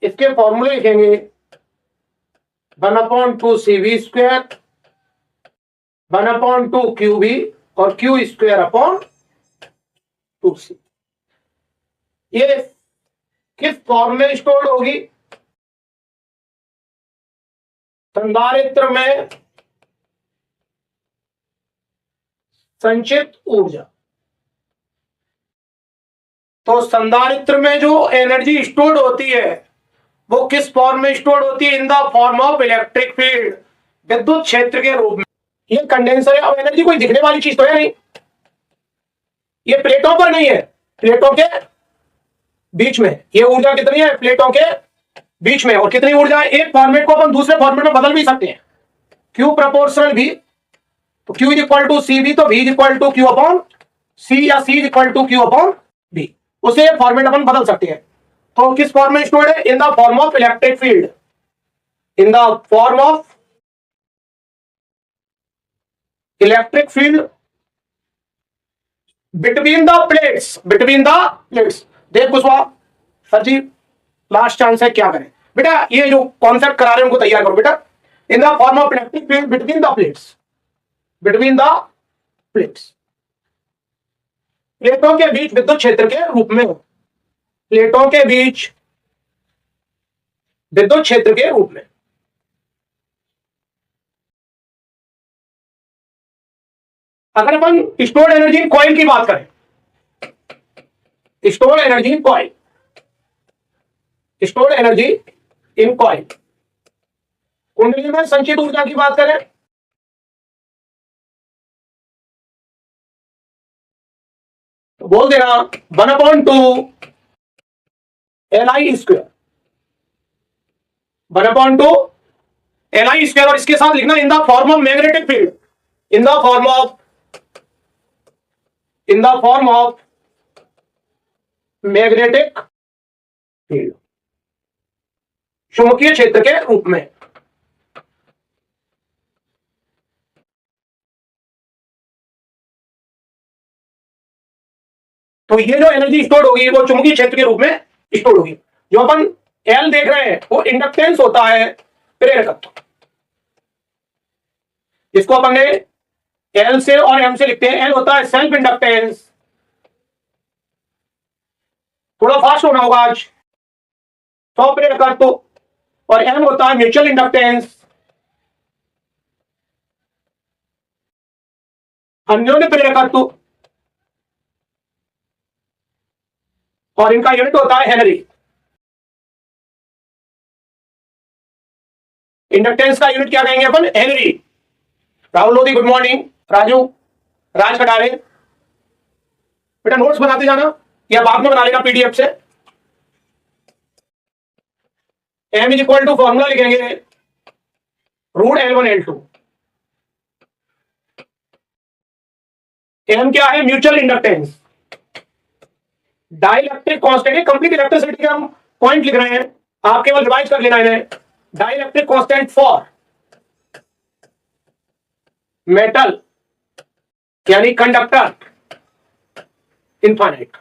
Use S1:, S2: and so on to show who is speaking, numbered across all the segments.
S1: इसके फॉर्मूले लिखेंगे 1/2 CV², 1/2 QV और Q²/2C। ये किस फॉर्म में स्टोर्ड होगी? संधारित्र में संचित ऊर्जा। तो संधारित्र में जो एनर्जी स्टोर्ड होती है वो किस फॉर्म में स्टोर्ड होती है? In the form of electric field, विद्युत क्षेत्र के रूप में। ये कंडेंसर है। अब एनर्जी कोई दिखने वाली चीज तो है नहीं, ये प्लेटों पर नहीं है, प्लेटों के बीच में। ये ऊर्जा कितनी है? प्लेटों के बीच में। और कितनी ऊर्जा है? एक फॉर्मेट को अपन दूसरे फॉर्मेट में बदल भी सकते हैं, Q प्रोपोर्शनल V। तो Q = CV, तो V = Q/C या C = Q/V। उसे फॉर्मेट अपन बदल सकते हैं। तो किस फॉर्म में स्टोर्ड है? In the form of electric field, in the form of electric field between the plates, between the plates. देख कुशवाहा सर जी, लास्ट चांस है, क्या करें बेटा? ये जो कॉन्सेप्ट करा रहे हैं उनको तैयार करो बेटा। In the form of electric field between the plates, between the plates, प्लेटों के बीच विद्युत क्षेत्र के रूप में, प्लेटों के बीच विद्युत क्षेत्र के रूप में। अगर अपन स्टोर्ड एनर्जी इन कॉइल की बात करें, stored energy in coil, stored energy in coil, कुंडली में संचित ऊर्जा की बात करें, तो बोल देना 1/2 Li², 1/2 Li²। और इसके साथ लिखना in the form of magnetic field, in the form of magnetic field, चुंबकीय क्षेत्र के रूप में। तो ये जो एनर्जी स्टोर्ड होगी वो चुंबकीय क्षेत्र के रूप में स्टोर्ड होगी। जो अपन एल देख रहे हैं वो इंडक्टेंस होता है, प्रेरकत्व, जिसको अपन ने एल से और एम से लिखते हैं। एल होता है सेल्फ इंडक्टेंस, थोड़ा फास्ट होना होगा आज, तो प्रेरकत्व। और एम होता है म्यूचुअल इंडक्टेंस, अन्योन्य प्रेरकत्व। और इनका यूनिट होता है हेनरी। इंडक्टेंस का यूनिट क्या कहेंगे अपन? Henry. Rahul Lodhi good morning, Raju, Raj Katare, बेटा नोट्स बनाते जाना या बाद में बना लेना पीडीएफ से। एम = फॉर्मूला लिखेंगे √L1L2। एम क्या है? Mutual inductance. Dielectric constant, complete electricity के हम पॉइंट लिख रहे हैं, आप केवल रिवाइज कर लेना इन्हें। डाइलेक्ट्रिक कांस्टेंट फॉर मेटल यानी कंडक्टर, इनफाइनाइट।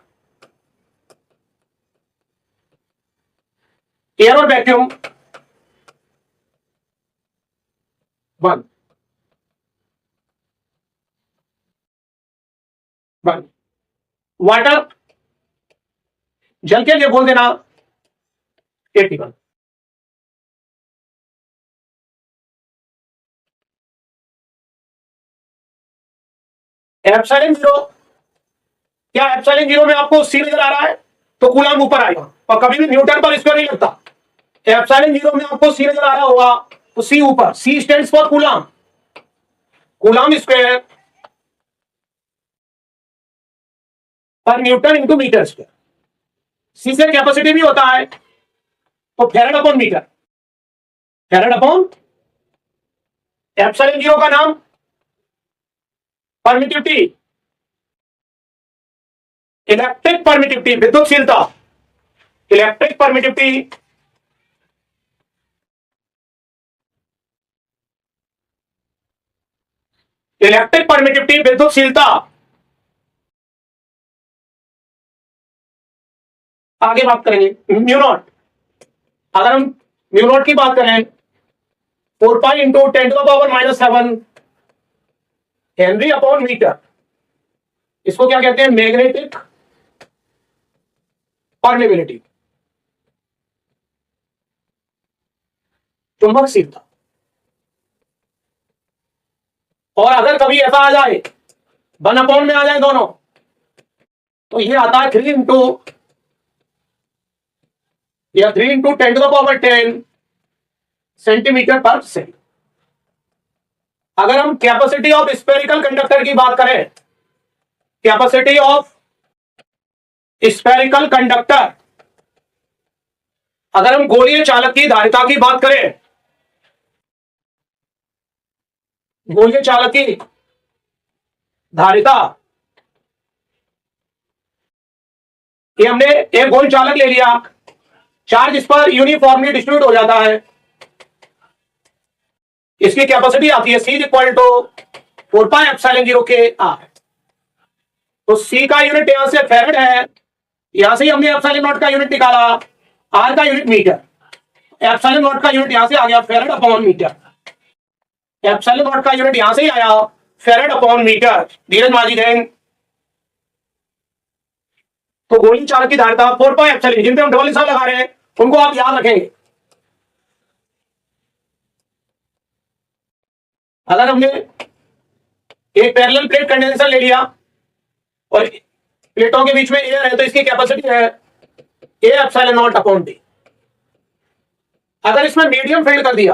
S1: एयर और वैक्यूम 1 1। वाटर, जल के लिए बोल देना 81। एप्सिलॉन 0, क्या एप्सिलॉन 0 में आपको सी नजर आ रहा है? तो कूलम ऊपर आएगा, और कभी भी न्यूटन पर स्क्वायर नहीं लगता। एप्सिलॉन 0 में आपको सी नजर आ रहा होगा तो सी ऊपर, C stands for coulomb, coulomb square per newton into metre square. C से कैपेसिटी भी होता है, तो फैराड/मीटर, फैराड/। एप्सिलॉन 0 का नाम परमिटिविटी, इलेक्ट्रिक परमिटिविटी, विद्युतशीलता, इलेक्ट्रिक परमिटिविटी, इलेक्ट्रिक परमिटिविटी, विद्युतशीलता। आगे बात करेंगे म्यू नॉट, अगर हम म्यू नॉट की बात करें 4 pi into 10⁻⁻7 henry upon metre, इसको क्या कहते हैं? मैग्नेटिक परमेबिलिटी, चुंबकशीलता। और अगर कभी ऐसा आ जाए 1 में आ जाए दोनों, तो ये आता है 3 इंटू 10⁻10 सेंटीमीटर पर सेकेंड। अगर हम कैपेसिटी ऑफ स्फेरिकल कंडक्टर की बात करें, कैपेसिटी ऑफ स्फेरिकल कंडक्टर, अगर हम गोलीय चालक की धारिता की बात करें, गोलीय चालक की धारिता, ये हमने एक गोल चालक ले लिया, चार्ज इस पर यूनिफॉर्मली डिस्ट्रीब्यूट हो जाता है, इसकी कैपेसिटी आती है C इक्वल टू 4πε0 के R। तो C का यूनिट यहां से फैरेड है, यहां से हमने एप्सिलॉन नॉट का यूनिट निकाला, R का यूनिट मीटर, एप्सिलॉन नॉट का यूनिट यहां से आ गया farad upon metre, epsilon nought का यूनिट यहां से ही आया फैरेड अपॉन मीटर। धीरज माजी दें। तो गोली चालक की धारिता 4πε, जिन पे हम डबल निशान लगा रहे हैं उनको आप याद रखेंगे। अगर हमने एक पैरेलल प्लेट कंडेंसर ले लिया और प्लेटों के बीच में एयर है, तो इसकी कैपेसिटी है A epsilon not upon D। अगर इसमें मीडियम फील्ड कर दिया,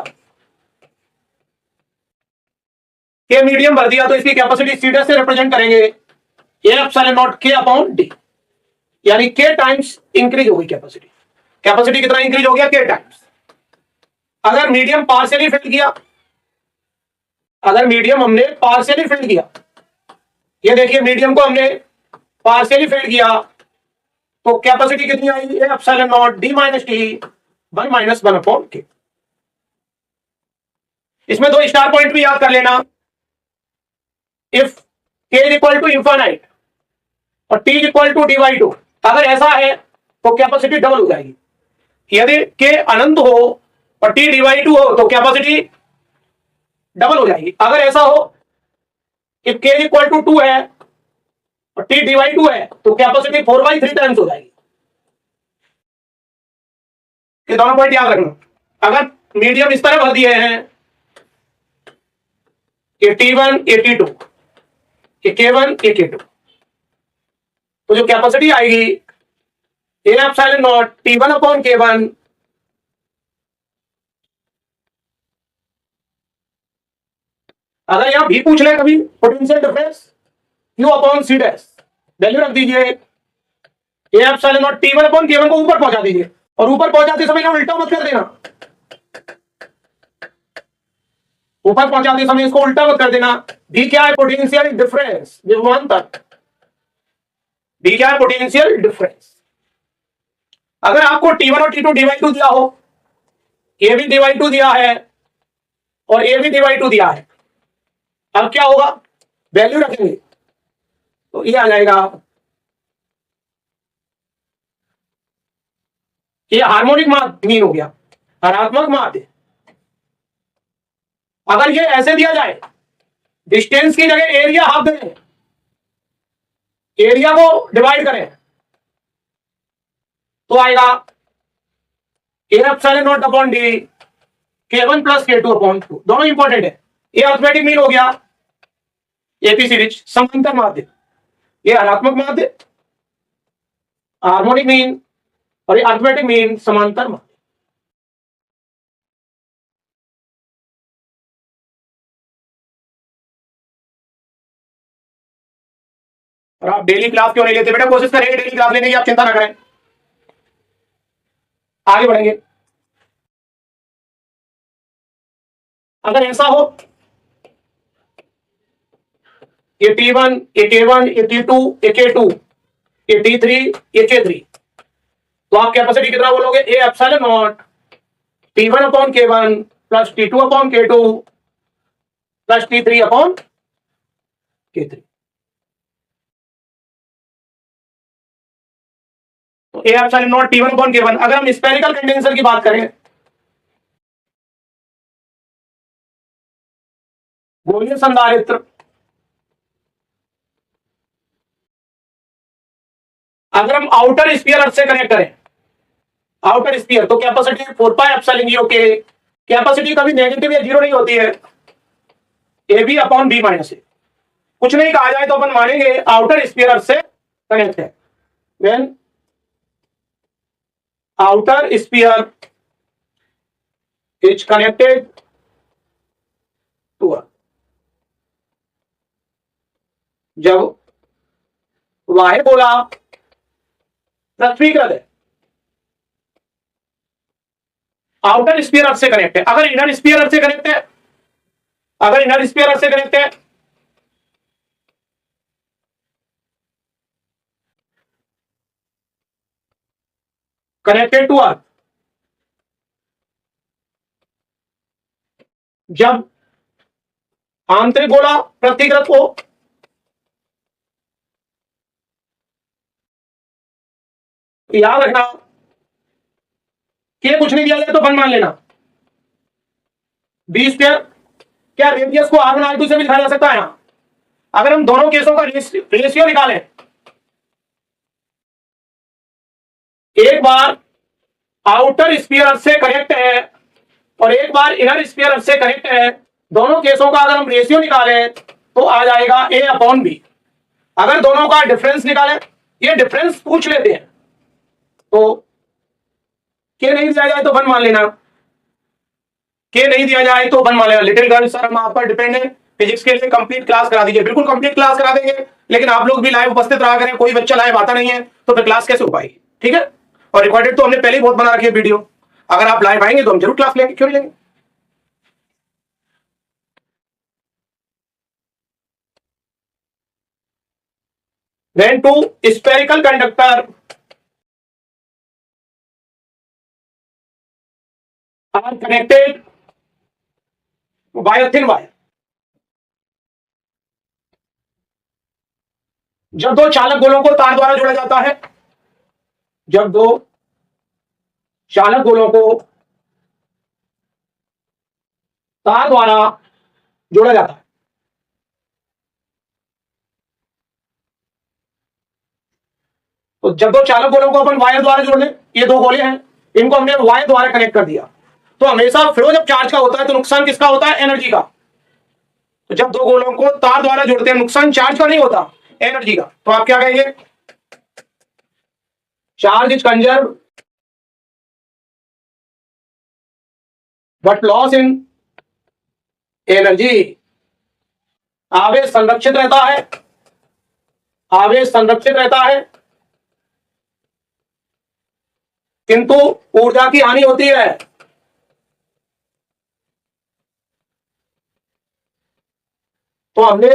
S1: के मीडियम भर दिया, तो इसकी कैपेसिटी सीधे से रिप्रेजेंट करेंगे A epsilon not K upon D, यानी K टाइम्स इंक्रीज होगी कैपेसिटी। कैपेसिटी कितना इंक्रीज हो गया? K times. अगर मीडियम पार्शियली फिल्ड किया, अगर मीडियम हमने पार्शियली फिल्ड किया, ये देखिए मीडियम को हमने पार्शियली फिल्ड किया, तो कैपेसिटी कितनी आई? A epsilon nought D minus T 1 upon K। इसमें 2 स्टार पॉइंट भी याद कर लेना। If K is equal to infinite और T is equal to D/2, अगर ऐसा है तो कैपेसिटी डबल हो जाएगी। यदि K अनंत हो और T D/2 हो तो कैपेसिटी डबल हो जाएगी। अगर ऐसा हो if K is equal to 2 है और T D/2 है तो कैपेसिटी 4/3 टाइम्स हो जाएगी। ये दोनों पॉइंट याद रखना। अगर मीडियम इस तरह भर दिए हैं, ये T1 ये T2 ये K1 ये K2, तो जो कैपेसिटी आएगी A epsilon not T1 upon K1 अगर यहां भी पूछ ले कभी potential difference Q upon C dash, value रख दीजिए A epsilon not T1 upon K1 को ऊपर पहुंचा दीजिए, और ऊपर पहुंचाते समय उल्टा मत कर देना, ऊपर पहुंचाते समय इसको उल्टा मत कर देना। B क्या है? पोटेंशियल डिफरेंस, विभवांतर। B क्या है? Potential difference. अगर आपको T1 और T2 D/2 दिया हो, A भी D/2 दिया है और A भी D/2 दिया है, अब क्या होगा? वैल्यू रखेंगे तो ये आ जाएगा, ये हार्मोनिक माध्य मीन हो गया, हरात्मक माध्य। अगर ये ऐसे दिया जाए, डिस्टेंस की जगह एरिया हाफ दें, एरिया को डिवाइड करें, तो आएगा A epsilon not upon D K1 plus K2 upon 2। दोनों इंपॉर्टेंट है। ये अर्थमेटिक मीन हो गया एपी सीरीज समांतर माध्य, ये हरात्मक माध्य हार्मोनिक मीन, और ये अर्थमेटिक मीन समांतर माध्य। और आप डेली क्लास क्यों नहीं लेते बेटा? कोशिश करेंगे डेली क्लास लेने की, आप चिंता ना करें, आगे बढ़ेंगे। अगर ऐसा हो ये T1 ये K1 ये T2 ये K2 ये T3 ये K3, तो आप कैपेसिटी कितना बोलोगे? A epsilon not T1 upon K1 plus T2 upon K2 plus T3 upon K3। तो A epsilon not T1 upon K1। अगर हम स्फेरिकल कंडेंसर की बात करें गोलीय संधारित्र अगर हम आउटर स्फीयर अर्थ से कनेक्ट करें, आउटर स्फीयर, तो कैपेसिटी 4 पाई एप्सिलॉन 0 के, कैपेसिटी कभी नेगेटिव या जीरो नहीं होती है, A B upon B minus A. कुछ नहीं कहा जाए तो अपन मानेंगे आउटर स्फीयर अर्थ से कनेक्ट है। When outer sphere is connected to earth, जब वाह्य गोला पृथ्वीकृत है, आउटर स्फीयर अर्थ से कनेक्ट है। अगर इनर स्फीयर अर्थ से कनेक्ट है, अगर इनर स्फीयर अर्थ से कनेक्ट है, कनेक्टेड टू अर्थ, जब आंतरिक गोला पृथ्वीकृत हो, याद रखना कि कुछ नहीं दिया जाए तो वन मान लेना। बी स्क्वायर, क्या रेडियस को R1 R2 से भी लिखा जा सकता है? अगर हम दोनों केसों का रेशियो निकालें, एक बार आउटर स्फीयर से कनेक्ट है और एक बार इनर स्फीयर से कनेक्ट है, दोनों केसों का अगर हम रेशियो निकालें तो आ जाएगा ए अपॉन बी। अगर दोनों का डिफरेंस निकालें, ये डिफरेंस पूछ लेते हैं, तो के नहीं दिया जाए तो वन मान लेना, के नहीं दिया जाए तो वन मान लेना। लिटिल गर्ल सर हम आप पर डिपेंड है, फिजिक्स के लिए कंप्लीट क्लास करा दीजिए। बिल्कुल कंप्लीट क्लास करा देंगे, लेकिन आप लोग भी लाइव उपस्थित रहा करें। कोई बच्चा लाइव आता नहीं है तो फिर क्लास कैसे हो पाएगी? ठीक है, और रिकॉर्डेड तो हमने पहले ही बहुत बना रखी है वीडियो। अगर आप लाइव आएंगे तो हम जरूर क्लास लेंगे, क्यों नहीं लेंगे। When two spherical conductor are connected by a thin wire, जब दो चालक गोलों को तार द्वारा जोड़ा जाता है, जब दो चालक गोलों को तार द्वारा जोड़ा जाता है, तो जब दो चालक गोलों को अपन वायर द्वारा जोड़ लें, ये दो गोले हैं, इनको हमने वायर द्वारा कनेक्ट कर दिया, तो हमेशा फ्लो जब चार्ज का होता है तो नुकसान किसका होता है? एनर्जी का। तो जब दो गोलों को तार द्वारा जोड़ते हैं, नुकसान चार्ज का नहीं होता, एनर्जी का। तो आप क्या कहेंगे? Charge is conserve but loss in energy. आवेश संरक्षित रहता है, आवेश संरक्षित रहता है, किंतु ऊर्जा की हानि होती है। तो हमने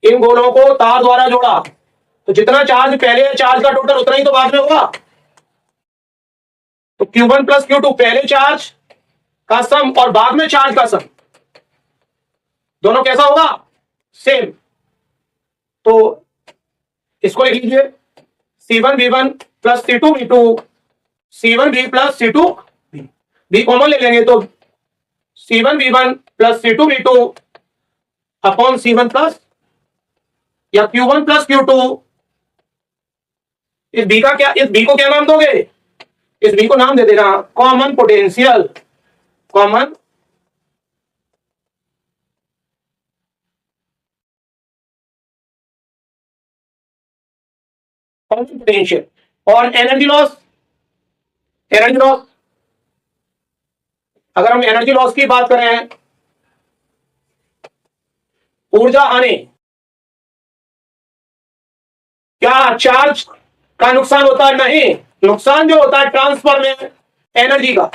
S1: इन गोलों को तार द्वारा जोड़ा, तो जितना चार्ज पहले है चार्ज का टोटल उतना ही तो बाद में होगा। तो Q1 प्लस Q2 पहले चार्ज का सम और बाद में चार्ज का सम, दोनों कैसा होगा? सेम। तो इसको लिख लीजिए C1V1 plus C2V2, C1V plus C2V, भी कॉमन ले लेंगे तो C1V1 plus C2V2 upon C1 plus, या Q1 प्लस Q2। इस बी का क्या, इस बी को क्या नाम दोगे? इस बी को नाम दे देना कॉमन पोटेंशियल, कॉमन पोटेंशियल। और एनर्जी लॉस, एनर्जी लॉस, अगर हम एनर्जी लॉस की बात करें, ऊर्जा हानि, क्या चार्ज का नुकसान होता है? नहीं, नुकसान जो होता है ट्रांसफर में एनर्जी का।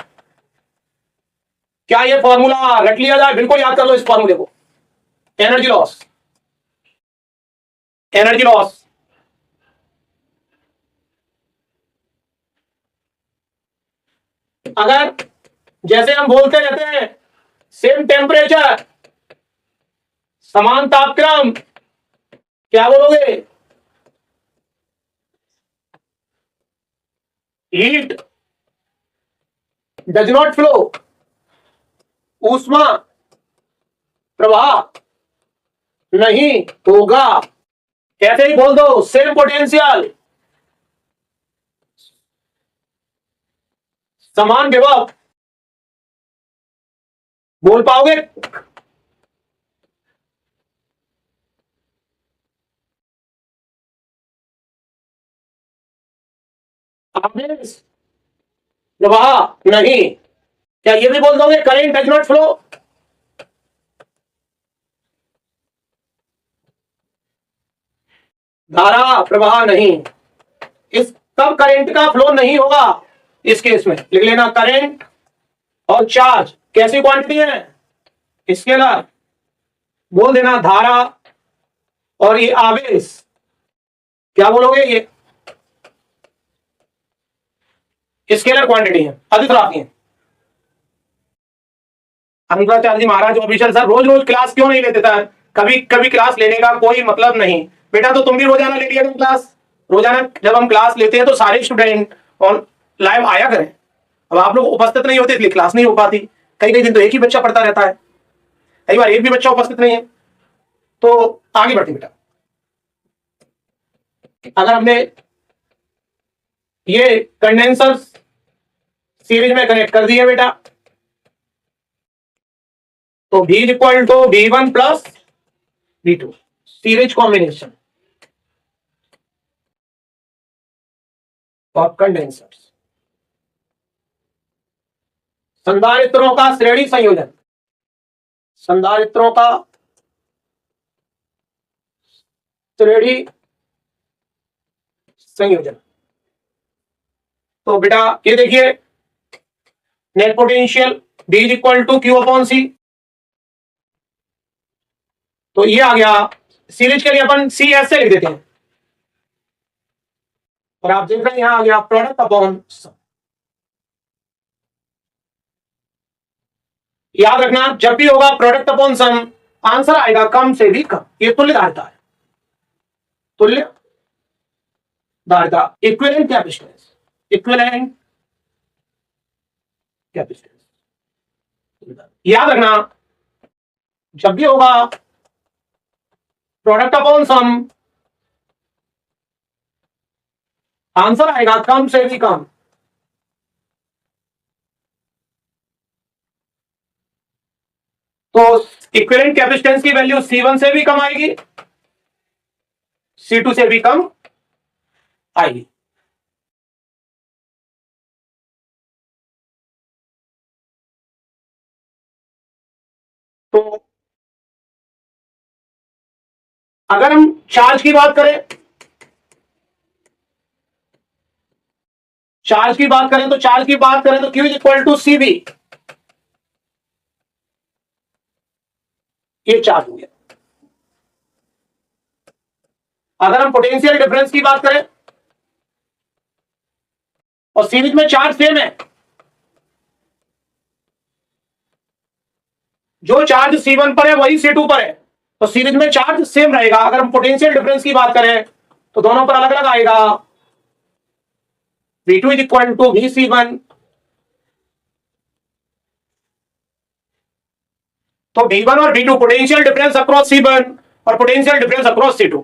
S1: क्या ये फॉर्मूला रट लिया जाए? बिल्कुल याद कर लो इस फॉर्मूले को। एनर्जी लॉस, एनर्जी लॉस अगर जैसे हम बोलते रहते हैं सेम टेम्परेचर, समान तापक्रम, क्या बोलोगे? हीट डज नॉट फ्लो, ऊष्मा प्रवाह नहीं होगा। ऐसे ही बोल दो, सेम पोटेंशियल, समान विभव। बोल पाओगे? आवेश प्रवाह नहीं, क्या ये भी बोल दोगे करेंट डज नॉट फ्लो? धारा प्रवाह नहीं, इस तब करंट का फ्लो नहीं होगा। इस केस में लिख लेना, करंट और चार्ज कैसी क्वांटिटी है? स्केलर। बोल देना धारा और ये आवेश, क्या बोलोगे? ये स्केलर क्वांटिटी है, अधिक है। शंकराचार्य जी महाराज ऑफिशियल सर रोज रोज क्लास क्यों नहीं लेते था? कभी कभी क्लास लेने का कोई मतलब नहीं बेटा, तो तुम भी रोजाना ले लिया करो क्लास। रोजाना जब हम क्लास लेते हैं तो सारे स्टूडेंट और लाइव आया करें। अब आप लोग उपस्थित नहीं होते इसलिए क्लास नहीं हो पाती। कई कई दिन तो एक ही बच्चा पढ़ता रहता है, कई बार एक भी बच्चा उपस्थित नहीं है। तो आगे बढ़ते बेटा, अगर हमने ये कंडेंसर सीरीज में कनेक्ट कर दिए बेटा, तो V equal to V1 plus V2 series combination of condensers. संधारित्रों का श्रेणी संयोजन, संधारित्रों का श्रेणी संयोजन। तो बेटा ये देखिए, net potential V equal to Q upon C। तो ये आ गया, सीरीज के लिए अपन CS से लिख देते हैं, और आप देख रहे हैं यहां आ गया प्रोडक्ट अपॉन सम। याद रखना, जब भी होगा प्रोडक्ट अपॉन सम, आंसर आएगा कम से भी कम। ये तुल्य धारिता है, तुल्य धारिता, इक्विवेलेंट कैपेसिटेंस, इक्विवेलेंट कैपेसिटेंस। याद रखना, जब भी होगा प्रोडक्ट अपॉन सम, आंसर आएगा कम से भी कम। तो इक्विवेलेंट कैपेसिटेंस की वैल्यू C1 से भी कम आएगी, C2 से भी कम आएगी। तो अगर हम चार्ज की बात करें, चार्ज की बात करें तो Q is equal to CV। ये चार्ज हो गया। अगर हम पोटेंशियल डिफरेंस की बात करें और सीरीज में चार्ज सेम है, जो चार्ज C1 पर है वही C2 पर है, तो सीरीज में चार्ज सेम रहेगा। अगर हम पोटेंशियल डिफरेंस की बात करें तो दोनों पर अलग अलग आएगा। V2 is equal to VC1। तो V1 और V2 potential difference across C1 और पोटेंशियल डिफरेंस अक्रॉस C2।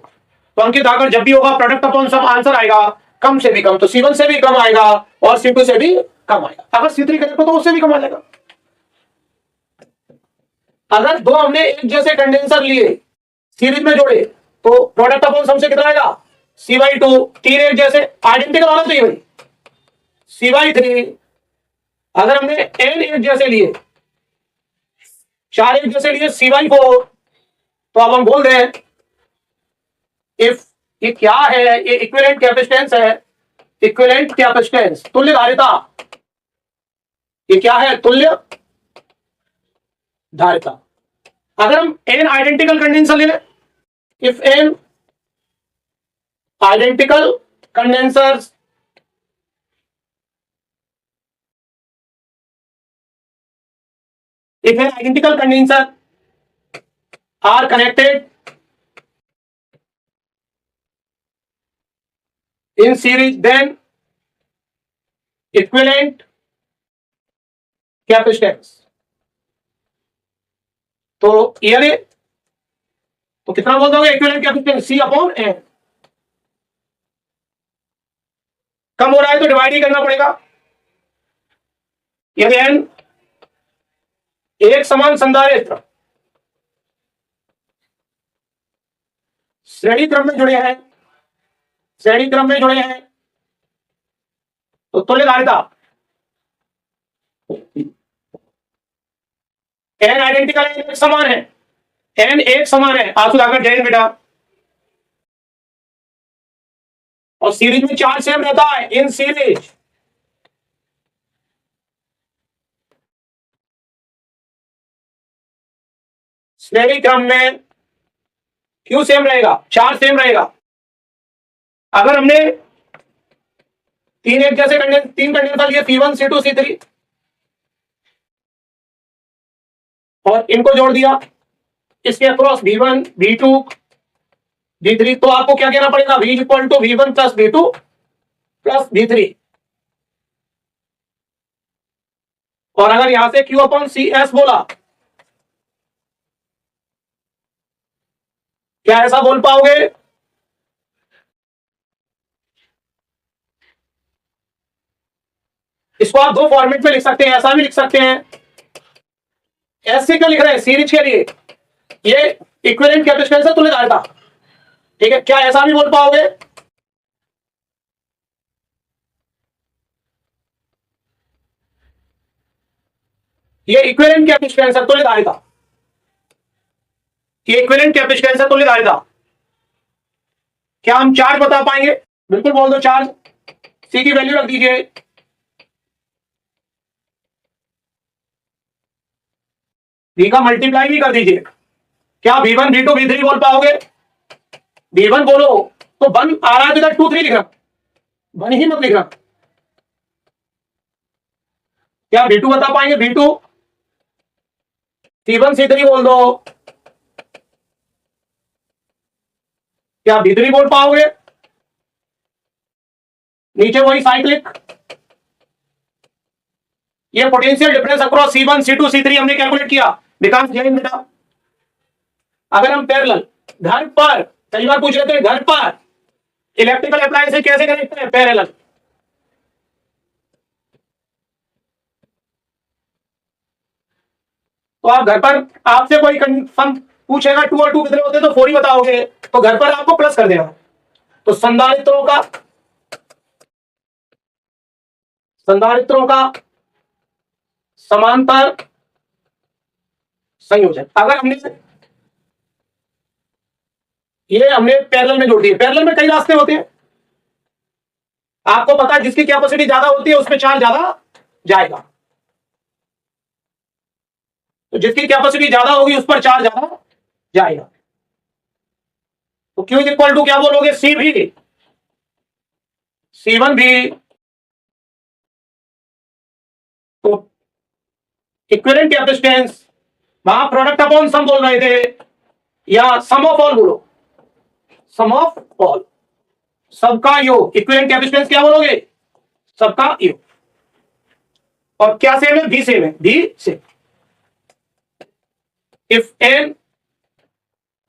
S1: तो अंकित आकर जब भी होगा प्रोडक्ट अपॉन सम, आंसर आएगा कम से भी कम। तो C1 से भी कम आएगा और C2 से भी कम आएगा। अगर C3 करेक्ट हो तो उससे भी कम आ जाएगा। अगर दो हमने एक जैसे कंडेंसर लिए, सीरीज में जोड़े, तो प्रोडक्ट अपॉन सम से कितना आएगा? C/2। तीन एक जैसे आइडेंटिकल होना चाहिए भाई, C/3। अगर हमने n एक जैसे लिए, चार एक जैसे लिए, C/4। तो अब हम बोल दें इफ, ये क्या है? ये इक्विवेलेंट कैपेसिटेंस है, इक्विवेलेंट कैपेसिटेंस, तुल्य धारिता। ये क्या है? तुल्य धारिता। अगर हम n आइडेंटिकल कंडेंसर ले, if n identical condensers if an identical condenser are connected in series, then equivalent capacitance तो ये तो कितना बोल दोगे equivalent capacitance C upon N. कम हो रहा है तो डिवाइड ही करना पड़ेगा। यदि एन एक समान संधारित्र श्रेणी क्रम में जुड़े हैं, श्रेणी क्रम में जुड़े हैं तो तुल्यकालिता एन आइडेंटिकल है, एक समान है, एन एक समान है। आप सुधाकर जैन बेटा। और सीरीज में चार्ज सेम रहता है इन सीरीज। श्रेणी क्रम में क्यों सेम रहेगा, चार्ज सेम रहेगा। अगर हमने तीन कंडेंसर लिए C1 C2 C3 और इनको जोड़ दिया इसके अक्रॉस V1 V2 V3, तो आपको क्या कहना पड़ेगा, V equal to V1 plus V2 plus V3। और अगर यहां से Q अपॉन CS बोला, क्या ऐसा बोल पाओगे? इसको आप दो फॉर्मेट में लिख सकते हैं, ऐसा भी लिख सकते हैं। ऐसे क्या लिख रहे हैं सीरीज के लिए, ये इक्विवेलेंट कैपेसिटेंस है तुल्यकालिता, ठीक है। क्या ऐसा भी बोल पाओगे? ये इक्विवेलेंट कैपेसिटेंस है तुल्यकालिता, ये इक्विवेलेंट कैपेसिटेंस है तुल्यकालिता। क्या हम चार्ज बता पाएंगे? बिल्कुल बोल दो चार्ज। सी की वैल्यू रख दीजिए, V का मल्टीप्लाई भी कर दीजिए। क्या V1 V2 V3 बोल पाओगे? V1 बोलो तो 1 आ रहा है तो इधर 2 3 लिख रहा, 1 ही मत लिख रहा। क्या V2 बता पाएंगे? V2 C1 C3 बोल दो। क्या V3 बोल पाओगे? नीचे वही साइक्लिक, ये potential difference across C1 C2 C3 हमने कैलकुलेट किया। विकास जैन बेटा, अगर हम पैरेलल घर पर, कई बार पूछ लेते हैं घर पर इलेक्ट्रिकल अप्लायंस से कैसे कनेक्ट करें पैरेलल, तो आप घर पर आपसे कोई सम पूछेगा 2 और 2 कितने होते हैं तो 4 ही बताओगे, तो घर पर आपको प्लस कर देना। तो संधारित्रों का समांतर संयोजन, अगर हमने पैरेलल में जोड़ दिए। पैरेलल में कई रास्ते होते हैं, आपको पता है जिसकी कैपेसिटी ज्यादा होती है उसमें चार्ज ज्यादा जाएगा, तो जिसकी कैपेसिटी ज्यादा होगी उस पर चार्ज ज्यादा जाएगा। तो Q इक्वल टू क्या बोलोगे, C भी C1 भी, तो इक्विवेलेंट कैपेसिटेंस वहां प्रोडक्ट अपॉन सम बोल रहे थे या सम ऑफ ऑल बोलो, सम ऑफ ऑल, सबका योग। इक्विवेलेंट कैपेसिटेंस क्या बोलोगे, सबका योग। और क्या सेम है, भी सेम है, भी सेम। इफ एन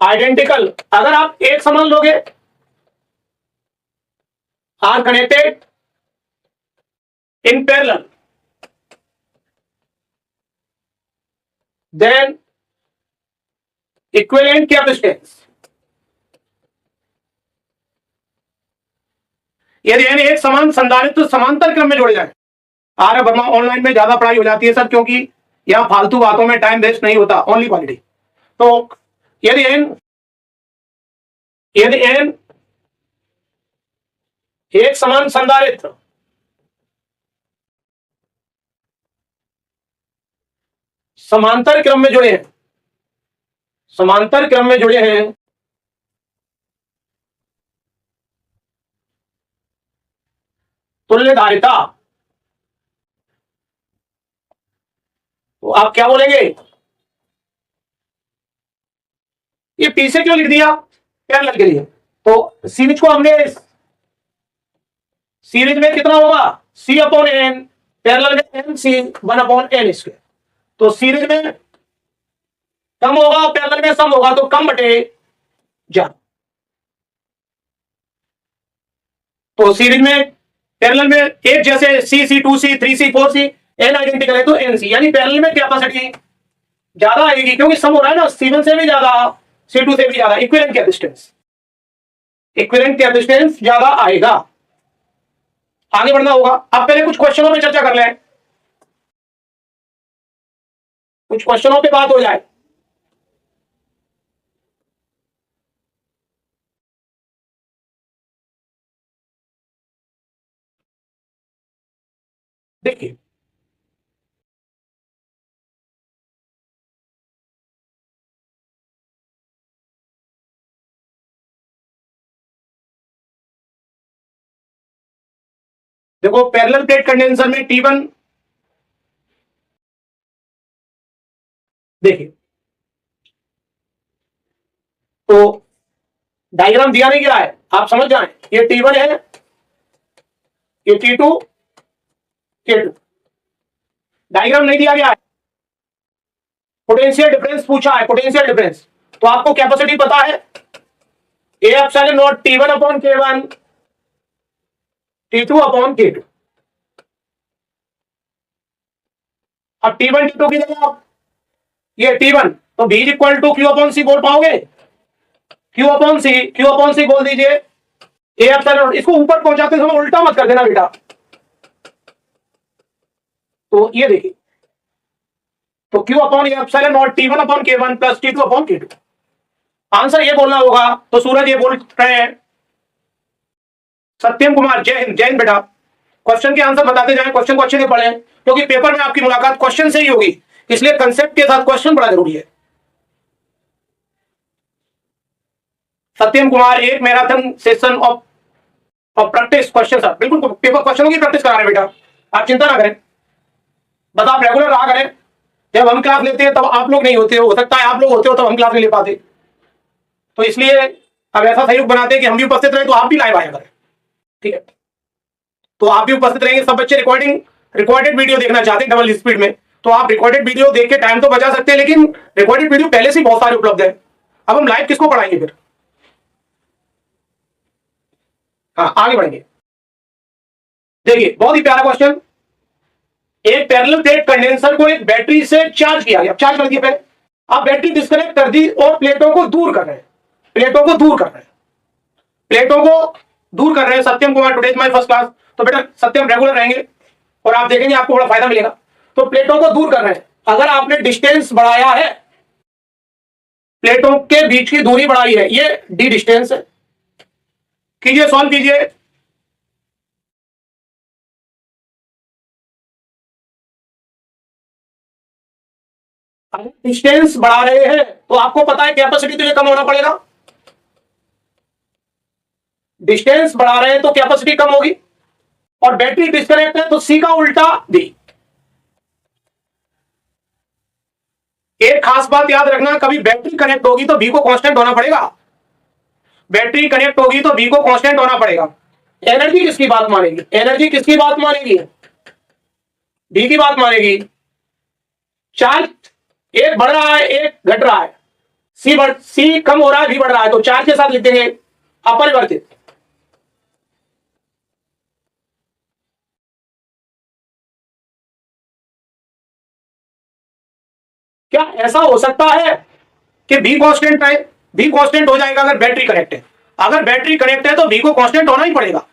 S1: आइडेंटिकल, अगर आप एक समान लोगे, are connected in parallel, then equivalent capacitance, यदि एन एक समान संधारित्र समांतर क्रम में जोड़े जाए। आर्य वर्मा ऑनलाइन में ज्यादा पढ़ाई हो जाती है सर, क्योंकि यहां फालतू बातों में टाइम वेस्ट नहीं होता, ओनली क्वालिटी। तो यदि एन एक समान संधारित्र समांतर क्रम में जुड़े हैं, समांतर क्रम में जुड़े हैं, तुल्यधारिता, तो आप क्या बोलेंगे? ये पीछे क्यों लिख दिया पैरेलल के लिए? तो सीरीज को हमने, सीरीज में कितना होगा, C अपॉन एन, पैरेलल में N C 1 upon N square. तो सीरीज में कम होगा, पैरेलल में सम होगा तो कम बटे ज्यादा। तो सीरीज में पैरेलल में एक जैसे C2C 3C 4C N identical है तो NC, यानी पैरेलल में कैपेसिटी ज्यादा आएगी क्योंकि सम हो रहा है ना, C1 से भी ज्यादा, C2 से भी ज्यादा, इक्विवेलेंट कैपेसिटेंस ज्यादा आएगा। आगे बढ़ना होगा। अब पहले कुछ क्वेश्चनों में चर्चा कर लें, कुछ क्वेश्चनों पे बात हो जाए। देखिए देखो पैरेलल प्लेट कंडेंसर में T1, देखिए तो डायग्राम दिया नहीं गया है, आप समझ जाएं। ये T1 है, ये T2, K2, डायग्राम नहीं दिया गया है। पोटेंशियल डिफरेंस पूछा है, पोटेंशियल डिफरेंस, तो आपको कैपेसिटी पता है, A epsilon not T1 upon K1, T2 upon K2। अब T1 T2 की जगह आप ये T1 तो B equal to Q upon C बोल पाओगे? Q अपॉन C बोल दीजिए। ए एप्सिलॉन, इसको ऊपर पहुंचाते समय उल्टा मत कर देना बेटा। तो ये देखिए, तो Q upon epsilon not T1 upon K1 plus T2 upon K2। Answer ये बोलना होगा। तो सूरज ये बोल रहे हैं। सत्यम कुमार, जय हिंद, जय हिंद बेटा। क्वेश्चन के आंसर बताते जाएं, क्वेश्चन को अच्छे से पढ़ें क्योंकि पेपर में आपकी मुलाकात क्वेश्चन से ही होगी, इसलिए कंसेप्ट के साथ क्वेश्चन बड़ा जरूरी है। सत्यम कुमार, एक marathon session of practice question sir, बिल्कुल पेपर क्वेश्चनों की प्रैक्टिस करा रहे बेटा, आप चिंता ना करें, बस आप रेगुलर रहा करें। जब हम क्लास लेते हैं तब आप लोग नहीं होते, हो सकता है आप लोग होते हो तब हम क्लास नहीं ले पाते, तो इसलिए अब ऐसा सहयोग बनाते हैं कि हम भी उपस्थित रहे तो आप भी लाइव आया करें, ठीक है। तो आप भी उपस्थित रहेंगे। सब बच्चे रिकॉर्डेड वीडियो देखना चाहते हैं डबल स्पीड में, तो आप रिकॉर्डेड वीडियो देख के टाइम तो बचा सकते हैं, लेकिन रिकॉर्डेड वीडियो पहले से ही बहुत सारे उपलब्ध है। अब हम लाइव किसको पढ़ाएंगे फिर? हाँ, आगे बढ़ेंगे। देखिए बहुत ही प्यारा क्वेश्चन। एक पैरेलल प्लेट कंडेंसर को एक बैटरी से चार्ज किया गया, चार्ज कर दिया पहले, आप बैटरी डिस्कनेक्ट कर दी और प्लेटों को दूर कर रहे हैं, प्लेटों को दूर कर रहे हैं। Satyam Kumar, today is my first class, तो बेटा सत्यम रेगुलर रहेंगे और आप देखेंगे आपको बड़ा फायदा मिलेगा। तो प्लेटों को दूर कर रहे हैं, अगर आपने डिस्टेंस बढ़ाया है, प्लेटों के बीच की दूरी बढ़ाई है, ये डी डिस्टेंस है। कीजिए, सॉल्व कीजिए। अगर डिस्टेंस बढ़ा रहे हैं तो आपको पता है कैपेसिटी तो ये कम होना पड़ेगा, डिस्टेंस बढ़ा रहे हैं तो कैपेसिटी कम होगी, और बैटरी डिस्कनेक्ट है तो सी का उल्टा डी। एक खास बात याद रखना, कभी बैटरी कनेक्ट होगी तो बी को कांस्टेंट होना पड़ेगा, बैटरी कनेक्ट होगी तो बी को कांस्टेंट होना पड़ेगा। एनर्जी किसकी बात मानेगी? एनर्जी किसकी बात मानेगी? डी की बात मानेगी। चार्ज एक बढ़ रहा है, एक घट रहा है, सी कम हो रहा है, भी बढ़ रहा है, तो चार्ज के साथ लिख देंगे अपरिवर्तित। क्या ऐसा हो सकता है कि बी कांस्टेंट है? बी कांस्टेंट हो जाएगा अगर बैटरी कनेक्ट है। अगर बैटरी कनेक्ट है तो बी को कांस्टेंट होना ही पड़ेगा,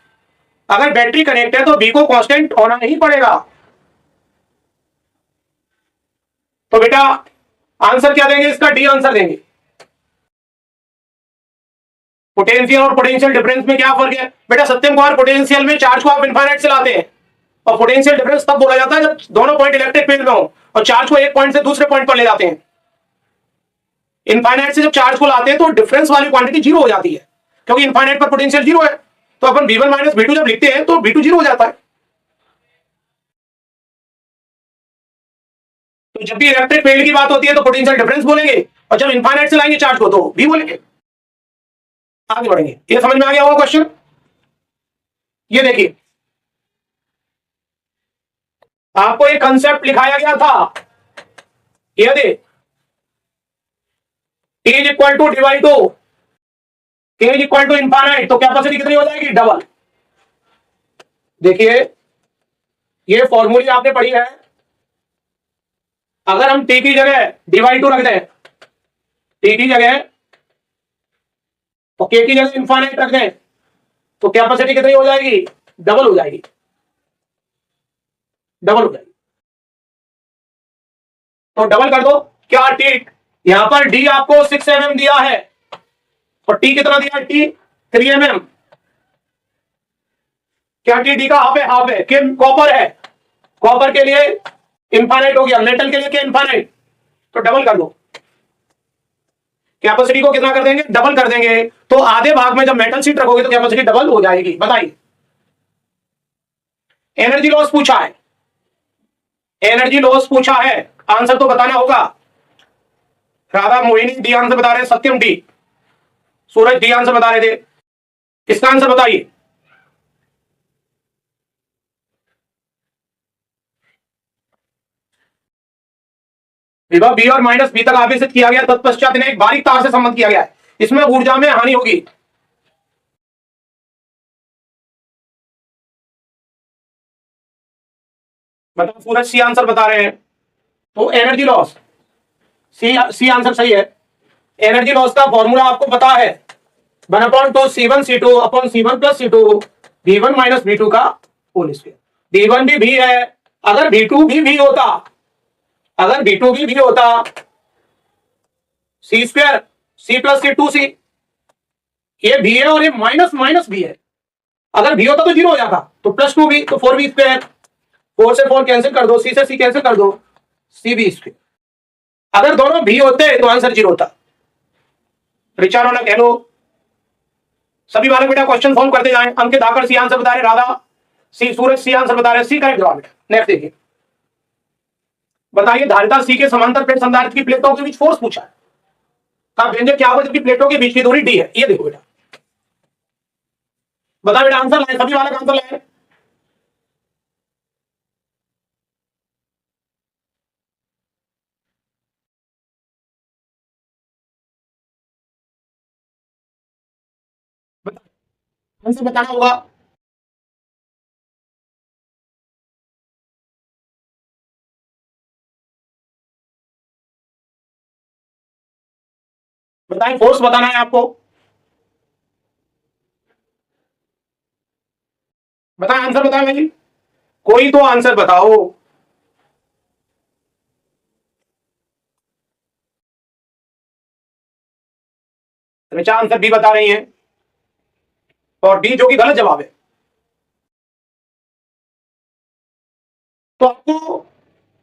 S1: अगर बैटरी कनेक्ट है तो बी को कांस्टेंट होना ही पड़ेगा। तो बेटा आंसर क्या देंगे इसका? डी आंसर देंगे। पोटेंशियल और पोटेंशियल डिफरेंस में क्या फर्क है बेटा? सत्यम कुमार, पोटेंशियल में चार्ज को आप इनफाइनाइट से लाते हैं, और पोटेंशियल डिफरेंस तब बोला जाता है जब दोनों पॉइंट इलेक्ट्रिक फील्ड में हो और चार्ज को एक पॉइंट से दूसरे पॉइंट पर ले जाते हैं। इनफाइनाइट से जब चार्ज को लाते हैं तो डिफरेंस वाली क्वांटिटी जीरो हो जाती है, क्योंकि इनफाइनाइट पर पोटेंशियल जीरो है, तो अपन V1 माइनस V2 जब लिखते हैं तो V2 जीरो हो जाता है। तो जब भी इलेक्ट्रिक फील्ड की बात होती है तो पोटेंशियल डिफरेंस बोलेंगे, और जब इनफाइनाइट से लाएंगे चार्ज को तो भी बोलेंगे। आगे बढ़ेंगे। ये समझ में आ गया होगा क्वेश्चन? ये देखिए, आपको एक कंसेप्ट लिखाया गया था, यदि T is equal to divide two K is equal to infinite, तो कैपेसिटी कितनी हो जाएगी? डबल। देखिए ये फॉर्मूले आपने पढ़ी है, अगर हम T की जगह डिवाइड टू रख दें, T की जगह और K की जगह इनफाइनाइट रख दें, तो कैपेसिटी कितनी हो जाएगी? डबल हो जाएगी, डबल हो जाएगी। तो डबल कर दो। क्या T यहां पर D आपको 6 mm दिया है और T कितना दिया है? T 3 mm। क्या T D का हाफ है? हाफ है। कि कॉपर है, कॉपर के लिए इनफाइनाइट हो गया, मेटल के लिए क्या इनफाइनाइट, तो डबल कर दो। कैपेसिटी को कितना कर देंगे? डबल कर देंगे। तो आधे भाग में जब मेटल शीट रखोगे तो कैपेसिटी डबल हो जाएगी। बताइए, एनर्जी लॉस पूछा है, एनर्जी लॉस पूछा है, आंसर तो बताना होगा। राधा मोहिनी डी आंसर बता रहे, सत्यम डी, सूरज डी आंसर बता रहे थे। इसका आंसर बताइए। विभव बी और माइनस बी तक आवेशित किया गया, तत्पश्चात इन्हें एक बारीक तार से संबंध किया गया है, इसमें ऊर्जा में हानि होगी। मतलब सूरज सी आंसर बता रहे हैं, तो एनर्जी लॉस सी आंसर सही है। एनर्जी लॉस का फॉर्मूला आपको पता है, 1/2 C1 upon C1 plus C2 V1 minus V2 का होल स्क्वायर। V1 भी V है, अगर V2 भी V होता, अगर V2 भी V होता, C square C plus C2C, ये V है और ये माइनस माइनस V है। अगर V होता तो 0 हो जाता, तो प्लस 2V, तो 4V स्क्वायर, 4 से 4 कैंसिल कर दो, C से C कैंसिल कर दो, CV स्क्वायर। अगर दोनों V होते तो आंसर 0 होता। रिचा रौनक हेलो, सभी बालक बेटा क्वेश्चन सॉल्व करते जाएं। अंकित धाकर सी आंसर बता रहे, राधा सी, सूरज सी आंसर बता रहे, सी करेक्ट जवाब बेटा। नेक्स्ट देखिए, बताइए धारिता सी के समांतर प्लेट संधारित्र की प्लेटों के बीच फोर्स पूछा है, का व्यंजक क्या होगा जबकि प्लेटों के बीच की दूरी डी है। ये देखो बेटा, बता बेटा, आंसर लाए, सभी बालक आंसर लाए। आंसर बताना होगा। बताएं, फोर्स बताना है आपको, बताएं आंसर बताएं भाई, कोई तो आंसर बताओ। रिचा आंसर बी बता रही है और डी जो कि गलत जवाब है। तो आपको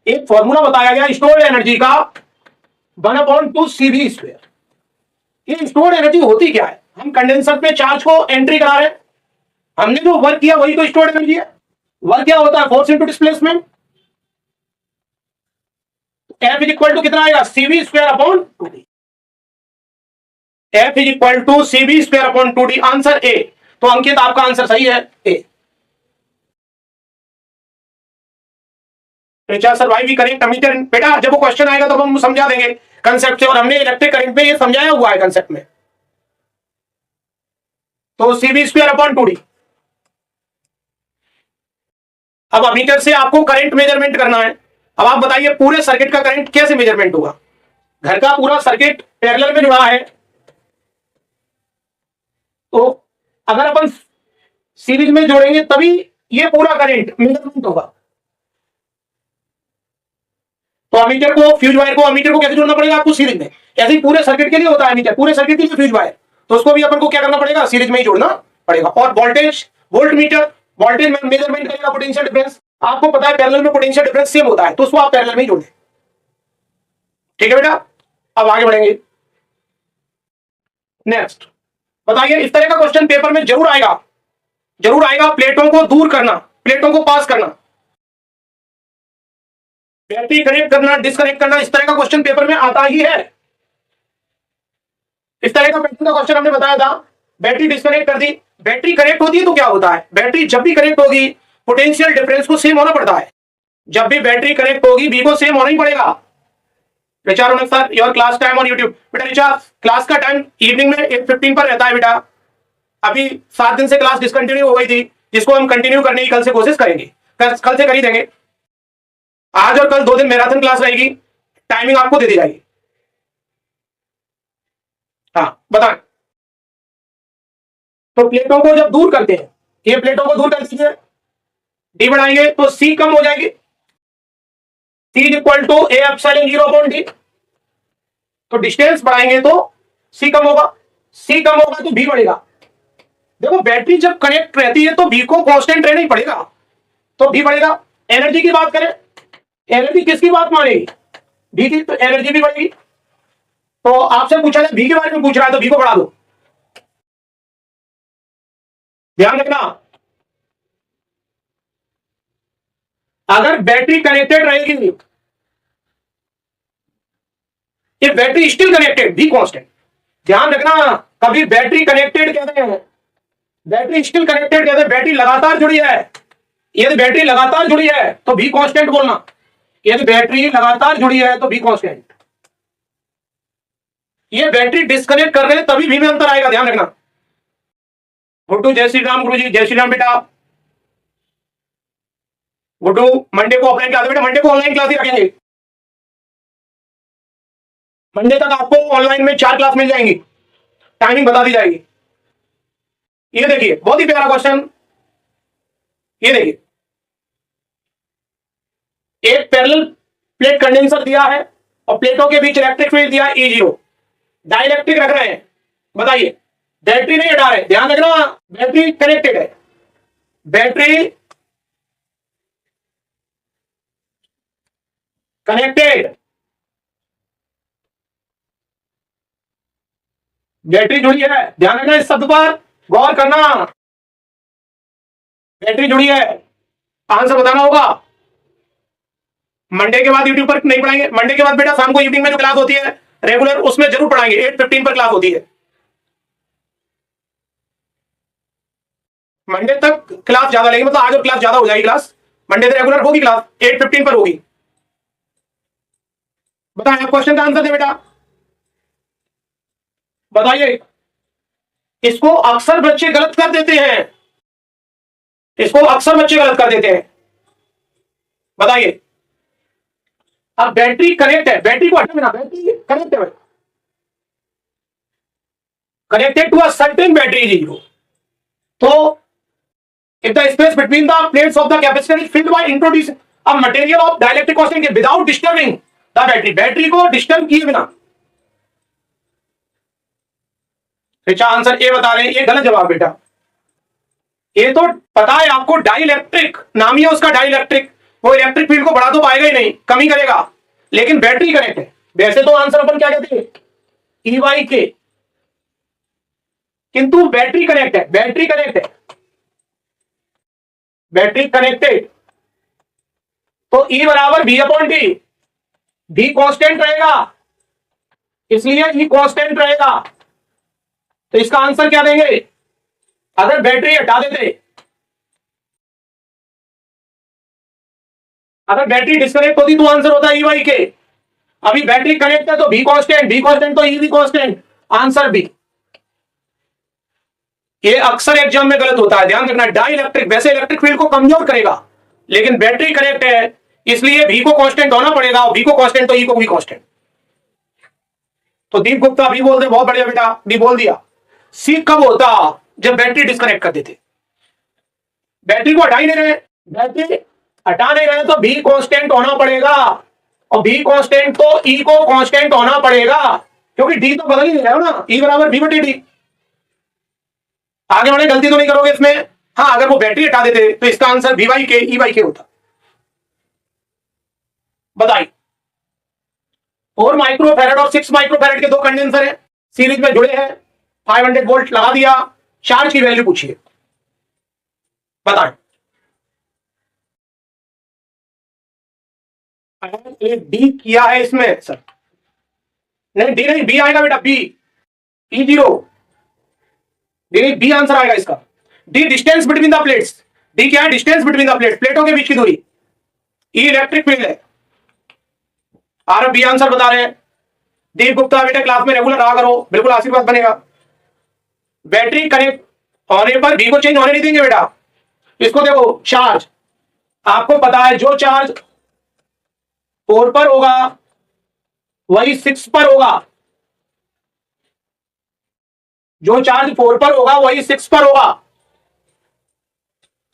S1: एक फॉर्मूला बताया गया स्टोर्ड एनर्जी का, 1/2 CV स्क्वायर। ये स्टोर्ड एनर्जी होती क्या है? हम कंडेंसर पे चार्ज को एंट्री करा रहे हैं, हमने जो वर्क किया वही तो स्टोर्ड एनर्जी है। वर्क क्या होता है? Force into displacement. F is equal to कितना आएगा? CV square upon 2D। F is equal to CV square upon 2D, answer A. तो अंकित आपका आंसर सही है, ए। रिचा सर भाई भी करेक्ट। अमीटर बेटा, जब वो क्वेश्चन आएगा तो हम समझा देंगे कंसेप्ट से, और हमने इलेक्ट्रिक करंट में ये समझाया हुआ है कंसेप्ट में। तो CV स्क्वायर अपॉन 2D। अब अमीटर से आपको करंट मेजरमेंट करना है। अब आप बताइए पूरे सर्किट का करंट कैसे मेजरमेंट होगा? घर का पूरा सर्किट पैरेलल में जुड़ा है, तो अगर अपन सीरीज में जोड़ेंगे तभी ये पूरा करंट मेजरमेंट होगा। तो अमीटर को, फ्यूज वायर को, अमीटर को कैसे जोड़ना पड़ेगा आपको? सीरीज में। ऐसे ही पूरे सर्किट के लिए होता है अमीटर, पूरे सर्किट के लिए फ्यूज वायर, तो उसको भी अपन को क्या करना पड़ेगा? सीरीज में ही जोड़ना पड़ेगा। और voltage, volt meter, voltage measurement करेगा, पोटेंशियल डिफरेंस। आपको पता है पैरेलल में पोटेंशियल डिफरेंस सेम होता है, तो उसको आप पैरेलल में ही जोड़ दें। ठीक है बेटा, अब आगे बढ़ेंगे। नेक्स्ट बताइए, इस तरह का क्वेश्चन पेपर में जरूर आएगा, जरूर आएगा। प्लेटों को दूर करना, प्लेटों को पास करना, बैटरी कनेक्ट करना, डिस्कनेक्ट करना, इस तरह का क्वेश्चन पेपर में आता ही है। इस तरह का पैटर्न का क्वेश्चन हमने बताया था। बैटरी डिस्कनेक्ट कर दी, बैटरी कनेक्ट होती है तो क्या होता है? बैटरी जब भी कनेक्ट होगी पोटेंशियल डिफरेंस को सेम होना पड़ता है। जब भी बैटरी कनेक्ट होगी बी को सेम होना ही पड़ेगा। Richa Ronak sir, your class time on YouTube. बेटा रिचा, क्लास का टाइम इवनिंग में 8:15 पर रहता है बेटा। अभी 7 दिन से क्लास डिसकंटिन्यू हो गई थी, जिसको हम कंटिन्यू करने की कल से कोशिश करेंगे, कल से कर ही देंगे। आज और कल 2 दिन मैराथन क्लास रहेगी, टाइमिंग आपको दे दी जाएगी। हाँ बताएं। तो प्लेटों को जब दूर करते हैं, ये प्लेटों को दूर कर दीजिए, डी बढ़ाएंगे तो सी कम हो जाएगी, C is equal to A epsilon 0 upon D. तो डिस्टेंस बढ़ाएंगे तो सी कम होगा, सी कम होगा तो बी बढ़ेगा। देखो बैटरी जब कनेक्ट रहती है तो बी को कांस्टेंट रहना ही पड़ेगा, तो बी बढ़ेगा। एनर्जी की बात करें, एनर्जी किसकी बात मानेगी, बी की, तो एनर्जी भी बढ़ेगी। तो आपसे पूछा जाए बी के बारे में पूछ रहा है तो बी को बढ़ा दो। ध्यान रखना, अगर बैटरी कनेक्टेड रहेगी, ये battery still connected, be constant. ध्यान रखना, कभी बैटरी कनेक्टेड कहते हैं, बैटरी स्टिल कनेक्टेड कहते हैं, बैटरी लगातार जुड़ी है। यदि बैटरी लगातार जुड़ी है तो बी कांस्टेंट बोलना, यदि बैटरी लगातार जुड़ी है तो बी कांस्टेंट। ये बैटरी डिस्कनेक्ट कर रहे हैं तभी भी में अंतर आएगा, ध्यान रखना। गुड्डू जय श्री राम, गुरु जी जय श्री राम। बेटा गुड्डू, मंडे को ऑफलाइन क्लास, बेटा मंडे को ऑनलाइन क्लास ही रखेंगे। मंडे तक आपको ऑनलाइन में 4 क्लास मिल जाएंगी, टाइमिंग बता दी जाएगी। ये देखिए बहुत ही प्यारा क्वेश्चन, ये देखिए एक पैरेलल प्लेट कंडेंसर दिया है और प्लेटों के बीच इलेक्ट्रिक फील्ड दिया E0, डाइलेक्ट्रिक रख रहे हैं। बताइए, बैटरी नहीं हटा रहे, ध्यान रखना, बैटरी कनेक्टेड है, बैटरी कनेक्टेड, बैटरी जुड़ी है, ध्यान रखना, इस शब्द पर गौर करना, बैटरी जुड़ी है। आंसर बताना होगा। मंडे के बाद यूट्यूब पर नहीं पढ़ाएंगे, मंडे के बाद बेटा शाम को इवनिंग में जो क्लास होती है रेगुलर, उसमें जरूर पढ़ाएंगे, 8:15 पर क्लास होती है। मंडे तक क्लास ज्यादा लेंगे, मतलब आज और क्लास ज्यादा हो जाएगी, क्लास मंडे से रेगुलर होगी, क्लास 8:15 पर होगी। बताएं आप क्वेश्चन का आंसर दे बेटा, बताइए। इसको अक्सर बच्चे गलत कर देते हैं, इसको अक्सर बच्चे गलत कर देते हैं। बताइए, अब बैटरी कनेक्ट है, बैटरी को हटा, बैटरी कनेक्ट है, connected to a certain battery zero. तो if the space between the plates of the capacitor is filled by introducing a material of dielectric constant without disturbing the battery, battery को disturb किए बिना। अच्छा answer A बता रहे हैं, ये गलत जवाब बेटा। ये तो पता है आपको, डाइलेक्ट्रिक नाम ही है उसका, डाइलेक्ट्रिक, वो इलेक्ट्रिक फील्ड को बढ़ा तो पाएगा ही नहीं, कमी करेगा, लेकिन बैटरी कनेक्ट है। वैसे तो आंसर अपन क्या कहते हैं, EYK, किंतु बैटरी कनेक्ट है, बैटरी कनेक्ट है, बैटरी कनेक्टेड, तो E बराबर V upon T, V constant रहेगा, इसलिए E कांस्टेंट रहेगा। तो इसका आंसर क्या देंगे, अगर बैटरी हटा देते, अगर बैटरी डिस्कनेक्ट होती तो आंसर होता EYK। अभी बैटरी कनेक्ट है तो V कांस्टेंट, V कांस्टेंट तो E भी कांस्टेंट, आंसर बी। ये अक्सर एग्जाम में गलत होता है, ध्यान रखना। डाइलेक्ट्रिक वैसे इलेक्ट्रिक फील्ड को कमजोर करेगा, लेकिन बैटरी कनेक्ट है इसलिए V को कांस्टेंट होना पड़ेगा, और V को कांस्टेंट तो E को भी कांस्टेंट। तो दीप गुप्ता भी बोल दे, बहुत बढ़िया बेटा, भी बोल दिया। सी कब होता, जब बैटरी डिस्कनेक्ट कर देते, बैटरी को हटा ही नहीं रहे, बैटरी हटा नहीं रहे तो V कांस्टेंट होना पड़ेगा, और V कांस्टेंट तो E को कांस्टेंट होना पड़ेगा, क्योंकि D तो बदल ही रहे हो ना, E बराबर V बटे डी। आगे बढ़े, गलती तो नहीं करोगे इसमें। हाँ, अगर वो बैटरी हटा देते तो इसका आंसर VYK EYK होता। बताइए, 4 माइक्रोफैरड और 6 माइक्रोफैरड के 2 कंडेंसर है, सीरीज में जुड़े हैं, 500 वोल्ट लगा दिया, चार्ज की वैल्यू पूछिए, बताएं। डी किया है इसमें सर, नहीं डी नहीं, बी आएगा बेटा, बी E0, बी आंसर आएगा इसका। D distance between the plates, D क्या है, डिस्टेंस बिटवीन द प्लेट्स, प्लेटों के बीच की दूरी। ई इलेक्ट्रिक फील्ड है, आरब बी आंसर बता रहे हैं। दीप गुप्ता बेटा क्लास में रेगुलर रहा करो, बिल्कुल आशीर्वाद बनेगा। बैटरी कनेक्ट होने पर बी को चेंज होने नहीं देंगे बेटा। इसको देखो, चार्ज आपको पता है जो चार्ज 4 पर होगा वही 6 पर होगा, जो चार्ज 4 पर होगा वही 6 पर होगा।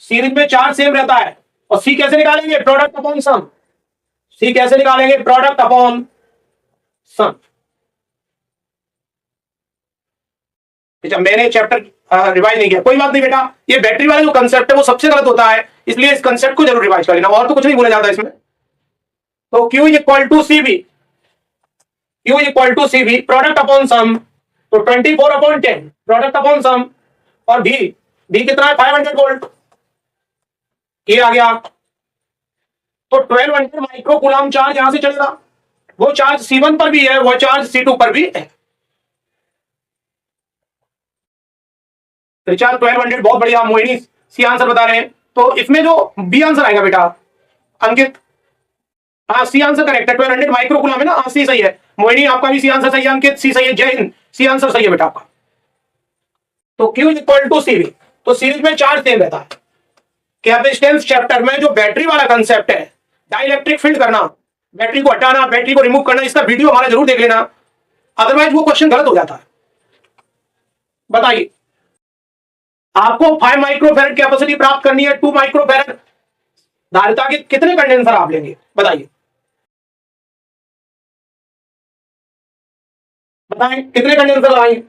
S1: सीरीज में चार्ज सेम रहता है। और सी कैसे निकालेंगे? प्रोडक्ट अपॉन सम। सी कैसे निकालेंगे? प्रोडक्ट अपॉन सम। मैंने चैप्टर रिवाइज नहीं किया, कोई बात नहीं बेटा, ये बैटरी वाला जो कंसेप्ट है वो सबसे गलत होता है, इसलिए इस कंसेप्ट को जरूर रिवाइज कर लेना, और तो कुछ नहीं बोला जाता इसमें। तो Q is equal to C B, Q is equal to C B, product upon sum, तो 24/10 प्रोडक्ट अपॉन सम। और भी कितना है? 500 वोल्ट, ये आ गया। तो 1200 माइक्रो कूलम चार्ज यहां से चलेगा, वो चार्ज C1 पर भी है, वो चार्ज C2 पर भी है। रिचार्ज 1200, बहुत बढ़िया। मोहिनी सी आंसर बता रहे हैं। तो इसमें जो बी आंसर आएगा बेटा अंकित, हाँ सी आंसर करेक्ट है, 1200 माइक्रो कूलम है ना, हाँ सी सही है। मोहिनी आपका भी सी आंसर सही है, अंकित सी सही है, जय हिंद, सी आंसर सही है बेटा आपका। तो Q is equal to C B, तो सीरीज में चार्ज सेम रहता है। कैपेसिटेंस चैप्टर में जो बैटरी वाला कंसेप्ट है, डाइलेक्ट्रिक फील्ड करना, बैटरी को हटाना, बैटरी को रिमूव करना, इसका वीडियो हमारा जरूर देख लेना, अदरवाइज वो क्वेश्चन गलत हो जाता है। बताइए, आपको 5 माइक्रोफैरड कैपेसिटी प्राप्त करनी है, 2 माइक्रोफैरड धारिता के कितने कंडेंसर आप लेंगे? बताइए, बताएं कितने कंडेंसर लगाएंगे?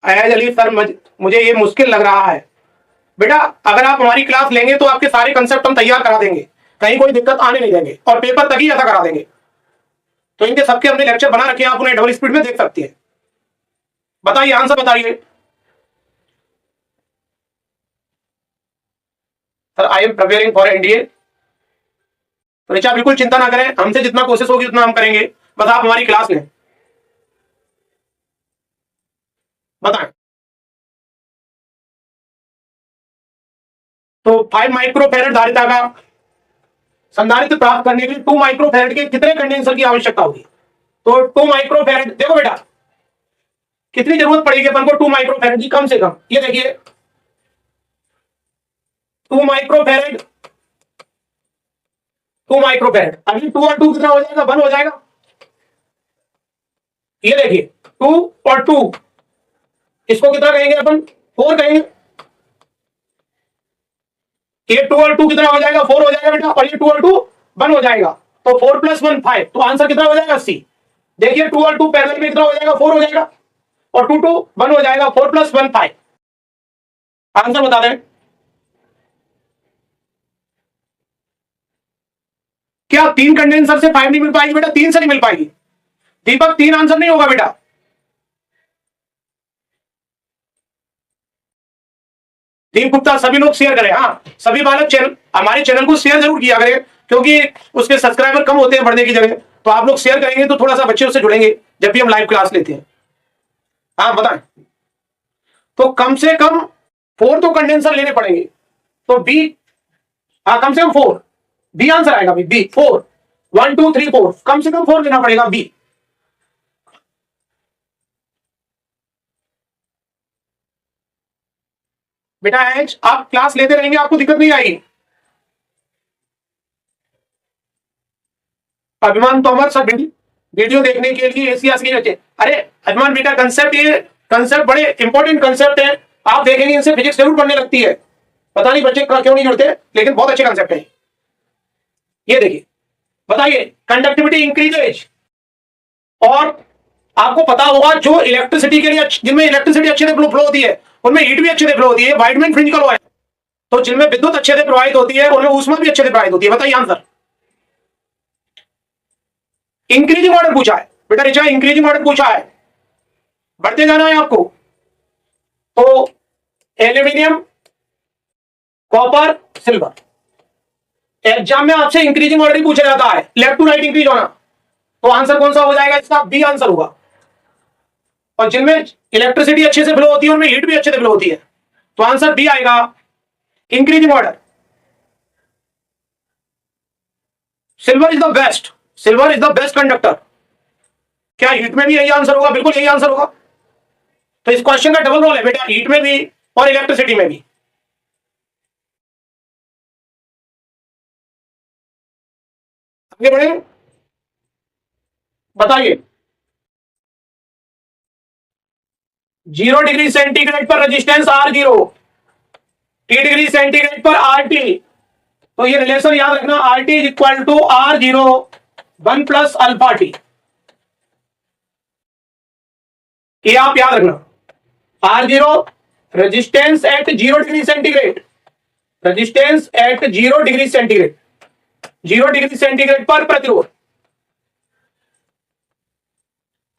S1: अयाज अली सर, मुझे ये मुश्किल लग रहा है बेटा। अगर आप हमारी क्लास लेंगे तो आपके सारे कंसेप्ट हम तैयार करा देंगे, कहीं कोई दिक्कत आने नहीं देंगे, और पेपर तक ही ऐसा करा देंगे। तो इनके सबके हमने लेक्चर बना रखे हैं, आप उन्हें डबल स्पीड में देख सकती है। बताइए, आंसर बताइए। Sir I am preparing for NDA. तो ऋचा बिल्कुल चिंता ना करें, हमसे जितना कोशिश होगी उतना हम करेंगे, बस आप हमारी क्लास लें। बताएं। तो 5 माइक्रोफैरड धारिता का संधारित्र प्राप्त करने के लिए 2 माइक्रोफैरड के कितने कंडेंसर की आवश्यकता होगी? तो 2 माइक्रोफैरड, देखो बेटा कितनी जरूरत पड़ेगी अपन को 2 माइक्रोफैरड की, कम से कम ये देखिए 2 माइक्रोफैरड, 2 माइक्रोफैरड। अभी 2 और 2 कितना हो जाएगा? 1 हो जाएगा। ये देखिए 2 और 2, इसको कितना कहेंगे अपन? 4 कहेंगे। ये 2 और 2 कितना हो जाएगा? 4 हो जाएगा बेटा, और ये 2 और 2 1 हो जाएगा। तो 4 + 1 5, तो आंसर कितना हो जाएगा? सी। देखिए 2 और 2 पैरेलल में कितना हो जाएगा? 4 हो जाएगा, और 2 2 1 हो जाएगा, 4 + 1 5। आंसर बता दें। क्या 3 कंडेंसर से 5 नहीं मिल पाएगी बेटा? 3 से नहीं मिल पाएगी दीपक, 3 आंसर नहीं होगा बेटा। दीप गुप्ता, सभी लोग शेयर करें, हाँ सभी बालक चैनल, हमारे चैनल को शेयर जरूर किया करें, क्योंकि उसके सब्सक्राइबर कम होते हैं बढ़ने की जगह। तो आप लोग शेयर करेंगे तो थोड़ा सा बच्चे उससे जुड़ेंगे जब भी हम लाइव क्लास लेते हैं। हाँ बताएं। तो कम से कम 4 तो कंडेंसर लेने पड़ेंगे, तो बी, हाँ कम से कम 4, बी आंसर आएगा बी, 4, 1 2 3 4, कम से कम 4 लेना पड़ेगा बी। बेटा एच, आप क्लास लेते रहेंगे, आपको दिक्कत नहीं आएगी। अभिमान तोमर सर, वीडियो देखने के लिए एशिया के बच्चे, अरे अभिमान बेटा कंसेप्ट, ये कंसेप्ट बड़े इंपॉर्टेंट कंसेप्ट हैं, आप देखेंगे इनसे फिजिक्स जरूर पढ़ने लगती है, पता नहीं बच्चे क्यों नहीं जुड़ते, लेकिन बहुत अच्छे कंसेप्ट है। ये देखिए, बताइए कंडक्टिविटी इंक्रीजेज, और आपको पता होगा जो इलेक्ट्रिसिटी के लिए, जिनमें इलेक्ट्रिसिटी अच्छे से फ्लो होती है उनमें हीट भी अच्छे से फ्लो होती है, वाइडमैन फ्रिंज का लॉ है। तो जिनमें विद्युत अच्छे से प्रवाहित होती है उनमें ऊष्मा भी अच्छे से प्रवाहित होती है। बताइए आंसर। इंक्रीजिंग ऑर्डर पूछा है बेटा, रिचा इंक्रीजिंग ऑर्डर पूछा है, बढ़ते जाना है आपको। तो एल्यूमिनियम, कॉपर, सिल्वर, एग्जाम में आपसे इंक्रीजिंग ऑर्डर ही पूछा जाता है, लेफ्ट टू राइट इंक्रीज होना, तो आंसर कौन सा हो जाएगा इसका? बी आंसर होगा। और जिनमें इलेक्ट्रिसिटी अच्छे से फ्लो होती है उनमें हीट भी अच्छे से फ्लो होती है, तो आंसर बी आएगा, increasing order. Silver is the best, silver is the best conductor. क्या हीट में भी यही आंसर होगा? बिल्कुल यही आंसर होगा। तो इस क्वेश्चन का डबल रोल है बेटा, हीट में भी और इलेक्ट्रिसिटी में भी। आगे बढ़े, बताइए। 0 डिग्री सेंटीग्रेड पर resistance R0, T degree centigrade पर RT, तो ये रिलेशन याद रखना, RT is equal to R0 1 plus alpha T. ये आप याद रखना, R0 resistance at 0 degree centigrade, resistance at 0 degree centigrade, 0 degree centigrade पर प्रतिरोध।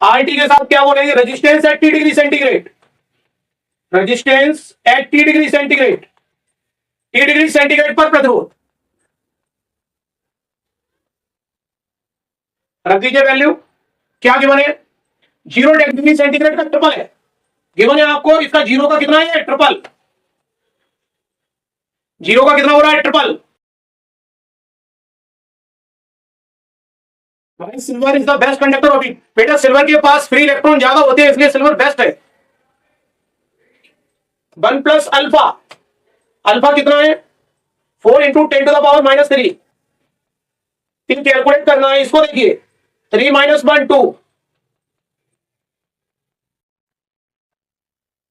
S1: RT के साथ क्या बोलेंगे? Resistance at T degree centigrade, resistance at T degree centigrade, T degree centigrade पर प्रतिरोध। रख दीजिए वैल्यू, क्या गिवन है? 0 डिग्री सेंटीग्रेड का ट्रिपल है गिवन है आपको, इसका जीरो का कितना है? ट्रिपल। जीरो का कितना हो रहा है? ट्रिपल। भाई silver is the best conductor of heat. बेटा सिल्वर के पास फ्री इलेक्ट्रॉन ज्यादा होते हैं, इसलिए सिल्वर बेस्ट है। 1 प्लस अल्फा, अल्फा कितना है? 4 इंटू 10⁻³ 3 कैलकुलेट करना है इसको। देखिए 3 - 1 2,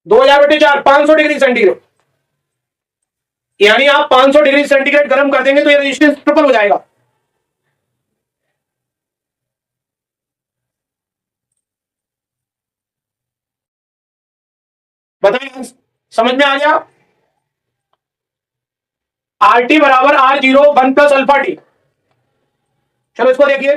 S1: 2000/4 500 डिग्री सेंटीग्रेड, यानी आप 500 डिग्री सेंटीग्रेड गर्म कर देंगे तो ये रेजिस्टेंस ट्रिपल हो जाएगा। बताइए, समझ में आ गया? RT बराबर R0 1 प्लस अल्फा टी। चलो इसको देखिए,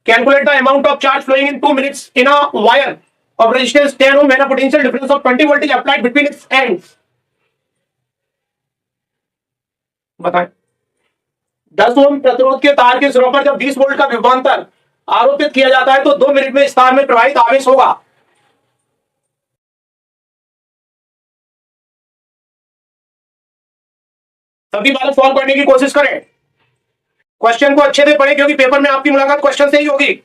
S1: calculate the amount of charge flowing in 2 minutes in a wire of resistance 10 ohm when a potential difference of 20 volt is applied between its ends। बताएं, 10 ओम प्रतिरोध के तार के सिरों पर जब 20 वोल्ट का विभवांतर आरोपित किया जाता है तो 2 मिनट में इस तार में प्रवाहित आवेश होगा। सभी बात सॉल्व करने की कोशिश करें, क्वेश्चन को अच्छे से पढ़ें क्योंकि पेपर में आपकी मुलाकात क्वेश्चन से ही होगी।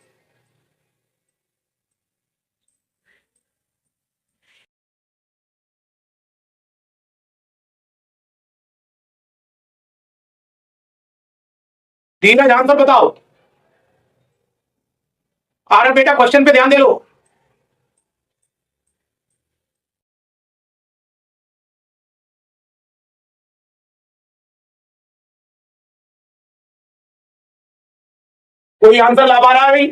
S1: धीरज आंसर बताओ। आरब बेटा क्वेश्चन पे ध्यान दे लो। कोई आंसर ला पा रहा है भाई?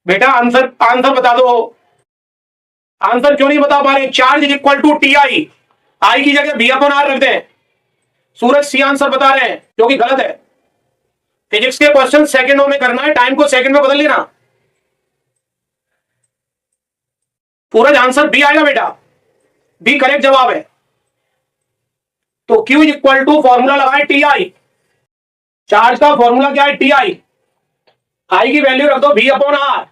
S1: बेटा आंसर आंसर बता दो। आंसर क्यों नहीं बता पा रहे? Charge is equal to T I, I की जगह V/R रख दें। सूरज सी आंसर बता रहे हैं जो कि गलत है। फिजिक्स के क्वेश्चन सेकंडों में करना है, टाइम को सेकंड में बदल लेना। सूरज आंसर बी आएगा बेटा, बी करेक्ट जवाब है। तो Q is equal to formula लगाए टी आई, चार्ज का फॉर्मूला क्या है? टी आई, आई की वैल्यू रख दो V/R,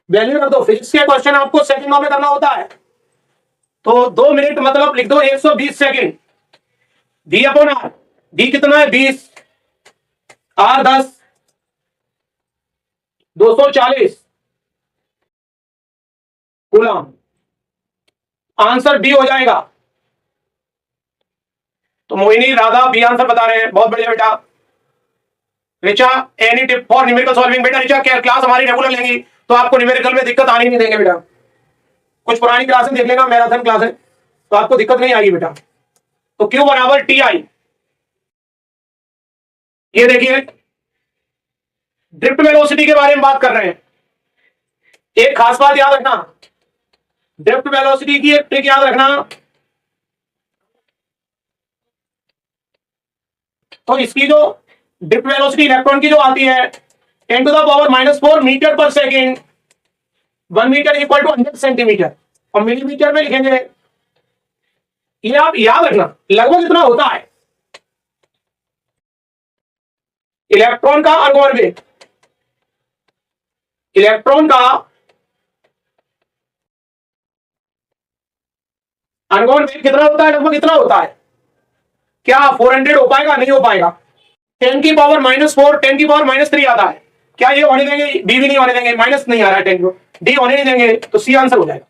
S1: वैल्यू रख दो। फिजिक्स के क्वेश्चन आपको सेकंडों में करना होता है, तो 2 मिनट मतलब लिख दो 120 सेकंड। V/R, डी कितना है? 20, R 10, 240 कूलम। आंसर बी हो जाएगा। तो मोहिनी राधा बी आंसर बता रहे हैं, बहुत बढ़िया बेटा। Richa any tip for numerical solving? बेटा रिचा क्या क्लास हमारी रेगुलर लेंगी तो आपको न्यूमेरिकल में दिक्कत आनी नहीं देंगे बेटा। कुछ पुरानी क्लासें देख लेना, मैराथन क्लास है, तो आपको दिक्कत नहीं आएगी बेटा। तो Q बराबर टी आई। ये देखिए ड्रिफ्ट वेलोसिटी के बारे में बात कर रहे हैं। एक खास बात याद रखना, ड्रिफ्ट वेलोसिटी की एक ट्रिक याद रखना। तो इसकी जो ड्रिफ्ट वेलोसिटी इलेक्ट्रॉन की जो आती है 10⁻⁻⁴ metre per second, 1 metre equal to 100 centimetre, और मिलीमीटर में लिखेंगे ये आप याद रखना, लगभग इतना होता है। इलेक्ट्रॉन का अनुगमन वेग, इलेक्ट्रॉन का अनुगमन वेग कितना होता है? लगभग इतना होता है। क्या 400 हो पाएगा? नहीं हो पाएगा। 10⁻⁻4, 10⁻³ आता है। क्या ये होने देंगे? बी भी नहीं होने देंगे, माइनस नहीं आ रहा है 10 को, डी होने नहीं देंगे, तो सी आंसर हो जाएगा।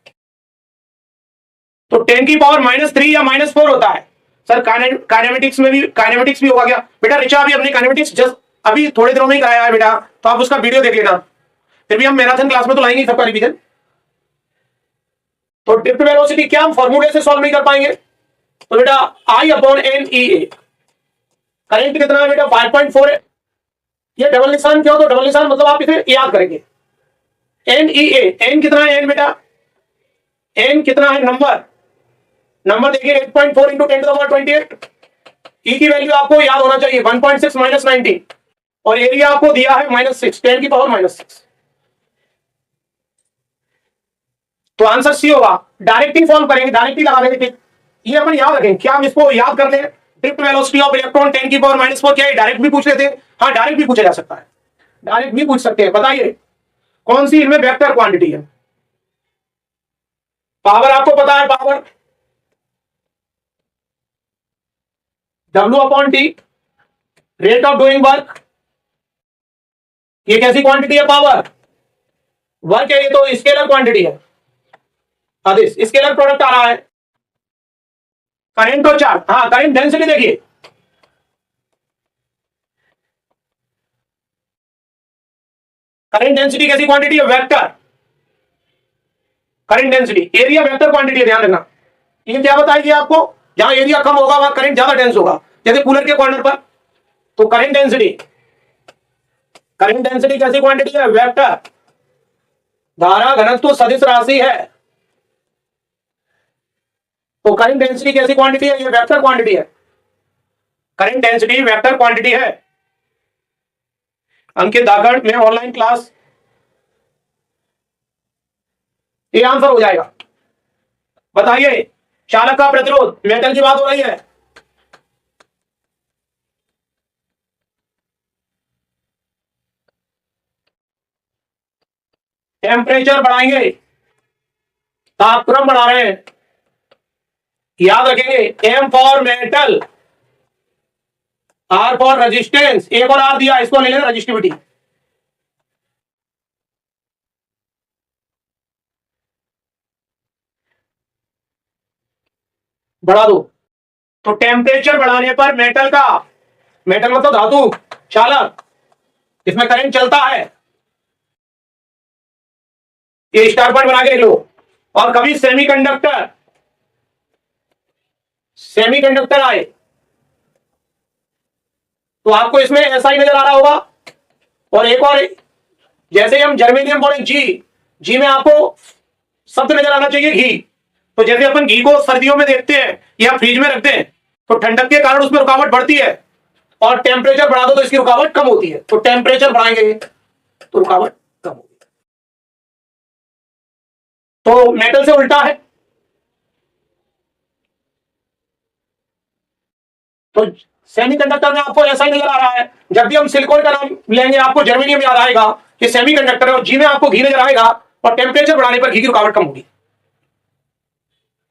S1: तो 10⁻³ या -4 होता है। सर काइनेमेटिक्स में भी, काइनेमेटिक्स भी होगा क्या? बेटा ऋचा अभी अपनी काइनेमेटिक्स जस्ट अभी थोड़े दिनों में ही कराया है बेटा, तो आप उसका वीडियो देख लेना। फिर भी हम मैराथन क्लास में तो लाएंगे सबका रिवीजन। तो ड्रिफ्ट वेलोसिटी क्या हम फॉर्मूले से सॉल्व नहीं कर पाएंगे? तो बेटा I/NEA, करंट कितना है बेटा? 5.4 है। ये डबल निशान क्यों? तो डबल निशान मतलब आप इसे याद करेंगे। NEA, एन कितना है? एन बेटा एन कितना है? नंबर, नंबर देखिए 8.4 इंटू 10⁻28। ई की वैल्यू आपको याद होना चाहिए 1.6 - 19, और एरिया आपको दिया है -6, 10⁻⁻6। तो आंसर सी होगा। डायरेक्ट ही फॉर्म करेंगे, डायरेक्ट ही लगा देंगे। ये अपन याद रखें, क्या हम इसको याद कर लें? ड्रिफ्ट वेलोसिटी ऑफ इलेक्ट्रॉन 10⁻⁻4 क्या है? डायरेक्ट भी पूछ लेते हैं। हाँ, डायरेक्ट भी पूछा जा सकता है, डायरेक्ट भी पूछ सकते हैं। बताइए कौन सी इनमें वेक्टर क्वांटिटी है? पावर आपको पता है, power W/T, rate of doing work. ये कैसी क्वांटिटी है? पावर। वर्क है ये तो स्केलर क्वांटिटी है, आदेश स्केलर प्रोडक्ट आ रहा है। करंट और चार्ज, हाँ करंट डेंसिटी देखिए, करंट डेंसिटी कैसी क्वांटिटी है? Vector. Current density area vector quantity है, ध्यान रखना। ये क्या बताएगी आपको? जहां एरिया कम होगा वहां करंट ज्यादा डेंस होगा, जैसे कूलर के कॉर्नर पर। तो करंट डेंसिटी, करंट डेंसिटी कैसी क्वांटिटी है? वेक्टर। धारा घनत्व सदिश राशि है, तो करंट डेंसिटी कैसी क्वांटिटी है? ये वेक्टर क्वांटिटी है। करंट डेंसिटी वेक्टर क्वांटिटी है। अंकित धाकड़ में ऑनलाइन क्लास, ये आंसर हो जाएगा। बताइए चालक का प्रतिरोध, मेटल की बात हो रही है। टेम्परेचर बढ़ाएंगे, तापक्रम बढ़ा रहे हैं, याद रखेंगे। M for metal, R for resistance, एक और आर दिया, इसको ले लेना रजिस्टिविटी। बढ़ा दो। तो टेम्परेचर बढ़ाने पर मेटल का, मेटल मतलब धातु, चालक, इसमें करंट चलता है। ये स्टार पॉइंट बना के लो। और कभी सेमीकंडक्टर, सेमीकंडक्टर आए तो आपको इसमें ऐसा ही नजर आ रहा होगा। और एक और, जैसे हम जर्मेनियम बोले जी, जी में आपको शब्द नजर आना चाहिए घी। तो जैसे अपन घी को सर्दियों में देखते हैं या फ्रिज में रखते हैं, तो ठंडक के कारण उसमें रुकावट बढ़ती है, और टेम्परेचर बढ़ा दो तो इसकी रुकावट कम होती है। तो टेम्परेचर बढ़ाएंगे तो रुकावट कम होगी। तो मेटल से उल्टा है। तो सेमीकंडक्टर में आपको ऐसा ही नजर आ रहा है। जब भी हम सिलिकॉन का नाम लेंगे आपको जर्मेनियम याद आएगा कि सेमीकंडक्टर है, और जी में आपको घी नजर आएगा, और टेम्परेचर बढ़ाने पर घी की रुकावट कम होगी।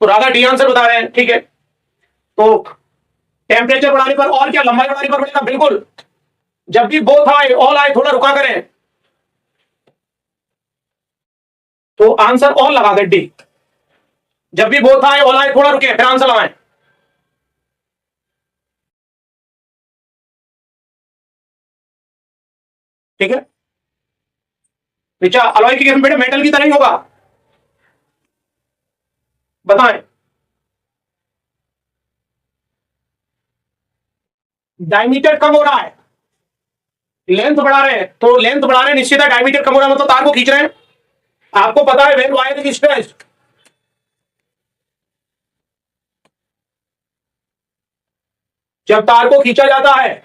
S1: तो राधा डी आंसर बता रहे हैं, ठीक है। तो टेम्परेचर बढ़ाने पर और क्या, लंबाई बढ़ाने पर बढ़ेगा? बिल्कुल। जब भी बोथ आए ऑल आए, थोड़ा रुका करें, तो आंसर ऑल लगा दे, डी। जब भी बोथ आए ऑल आए, थोड़ा रुके, फिर आंसर लगाएं। ठीक है। ऋचा अलॉय की केस में बेटा मेटल की तरह ही होगा, बताएं। डायमीटर कम हो रहा है, लेंथ बढ़ा रहे हैं, तो लेंथ बढ़ा रहे हैं, निश्चित है डायमीटर कम हो रहा है, मतलब तार को खींच रहे हैं। आपको पता है व्हेन वायर इज स्ट्रेच्ड, जब तार को खींचा जाता है,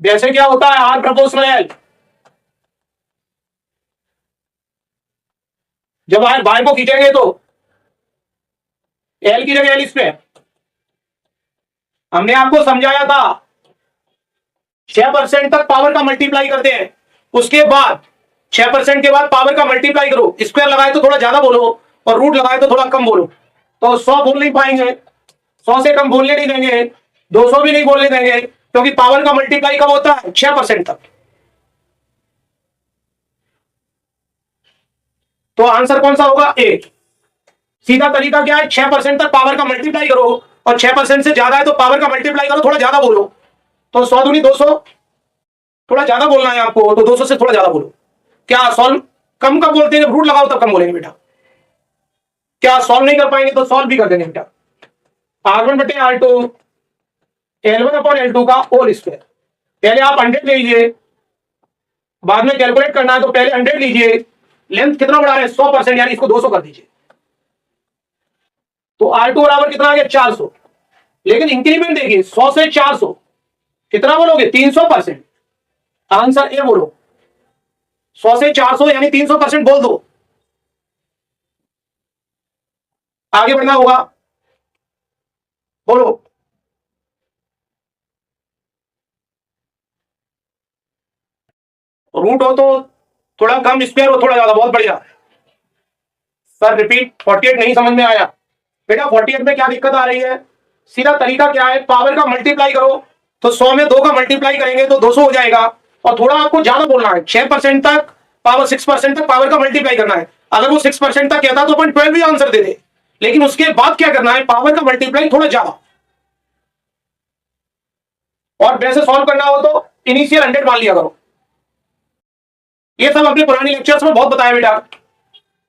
S1: जैसे क्या होता है, आर प्रोपोर्शनल एल। जब वायर बाहर को खींचेंगे तो एल की जगह एल इस पे हमने आपको समझाया था 6% तक पावर का मल्टीप्लाई करते हैं, उसके बाद 6% के बाद पावर का मल्टीप्लाई करो, स्क्वायर लगाए तो थोड़ा ज्यादा बोलो और रूट लगाए तो थोड़ा कम बोलो। तो 100 बोल नहीं पाएंगे, 100 से कम बोलने नहीं देंगे, 200 भी नहीं बोलने देंगे, क्योंकि पावर का मल्टीप्लाई कब होता है? 6% तक। तो आंसर कौन सा होगा? ए। सीधा तरीका क्या है? 6% तक पावर का मल्टीप्लाई करो और 6% से ज्यादा है तो पावर का मल्टीप्लाई करो, थोड़ा ज्यादा बोलो। तो 100 दूनी 200, थोड़ा ज्यादा बोलना है आपको तो 200 से थोड़ा ज्यादा बोलो। क्या सॉल्व कम कब बोलते हैं? रूट लगाओ तब कम बोलेंगे बेटा। क्या सॉल्व नहीं कर पाएंगे तो सॉल्व भी कर देंगे बेटा। R1 बटे R2 L1 अपॉन L2 का होल स्क्वायर। पहले आप 100 लीजिए, बाद में कैलकुलेट करना है तो पहले 100 लीजिए। लेंथ कितना बढ़ा रहे हैं? 100%, यानी इसको 200 कर दीजिए। तो R2 बराबर कितना आ गया? 400। लेकिन इंक्रीमेंट देखिए 100 से 400 कितना बोलोगे? 300%। आंसर ए बोलो। 100 से 400 यानी 300% बोल दो। आगे बढ़ना होगा, बोलो। रूट हो तो थोड़ा कम, स्क्वायर हो थोड़ा ज्यादा, बहुत बढ़िया। सर रिपीट, 48 नहीं समझ में आया बेटा। 48 में क्या दिक्कत आ रही है? सीधा तरीका क्या है? पावर का मल्टीप्लाई करो, तो 100 में 2 का मल्टीप्लाई करेंगे तो 200 हो जाएगा। और थोड़ा आपको ज्यादा बोलना है, 6% तक पावर, 6% तक पावर का मल्टीप्लाई करना है। अगर वो 6% तक कहता तो अपन 12 भी आंसर दे दे, लेकिन उसके बाद क्या करना है? पावर का मल्टीप्लाई थोड़ा ज्यादा। और वैसे सॉल्व करना हो तो इनिशियल 100 मान लिया करो। ये सब अपने पुराने लेक्चर्स में बहुत बताया बेटा।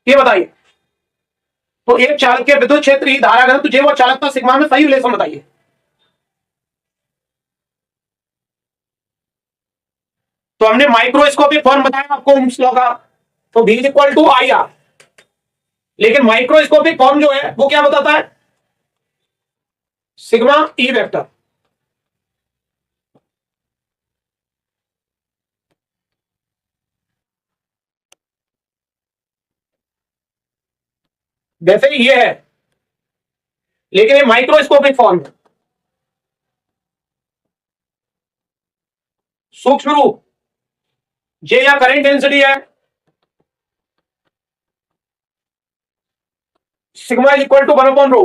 S1: ये बताइए, तो एक चालक के विद्युत क्षेत्र की धारा घनत्व तुझे वो चालकता सिग्मा में सही रिलेशन बताइए। तो हमने माइक्रोस्कोपिक फॉर्म बताया आपको ओम्स लॉ का, तो V equal to I R. लेकिन माइक्रोस्कोपिक फॉर्म जो है वो क्या बताता है? Sigma E vector. वैसे ही ये है, लेकिन ये माइक्रोस्कोपिक फॉर्म है, सूक्ष्म रूप। जे या करंट डेंसिटी है, सिग्मा इज इक्वल टू 1/रो।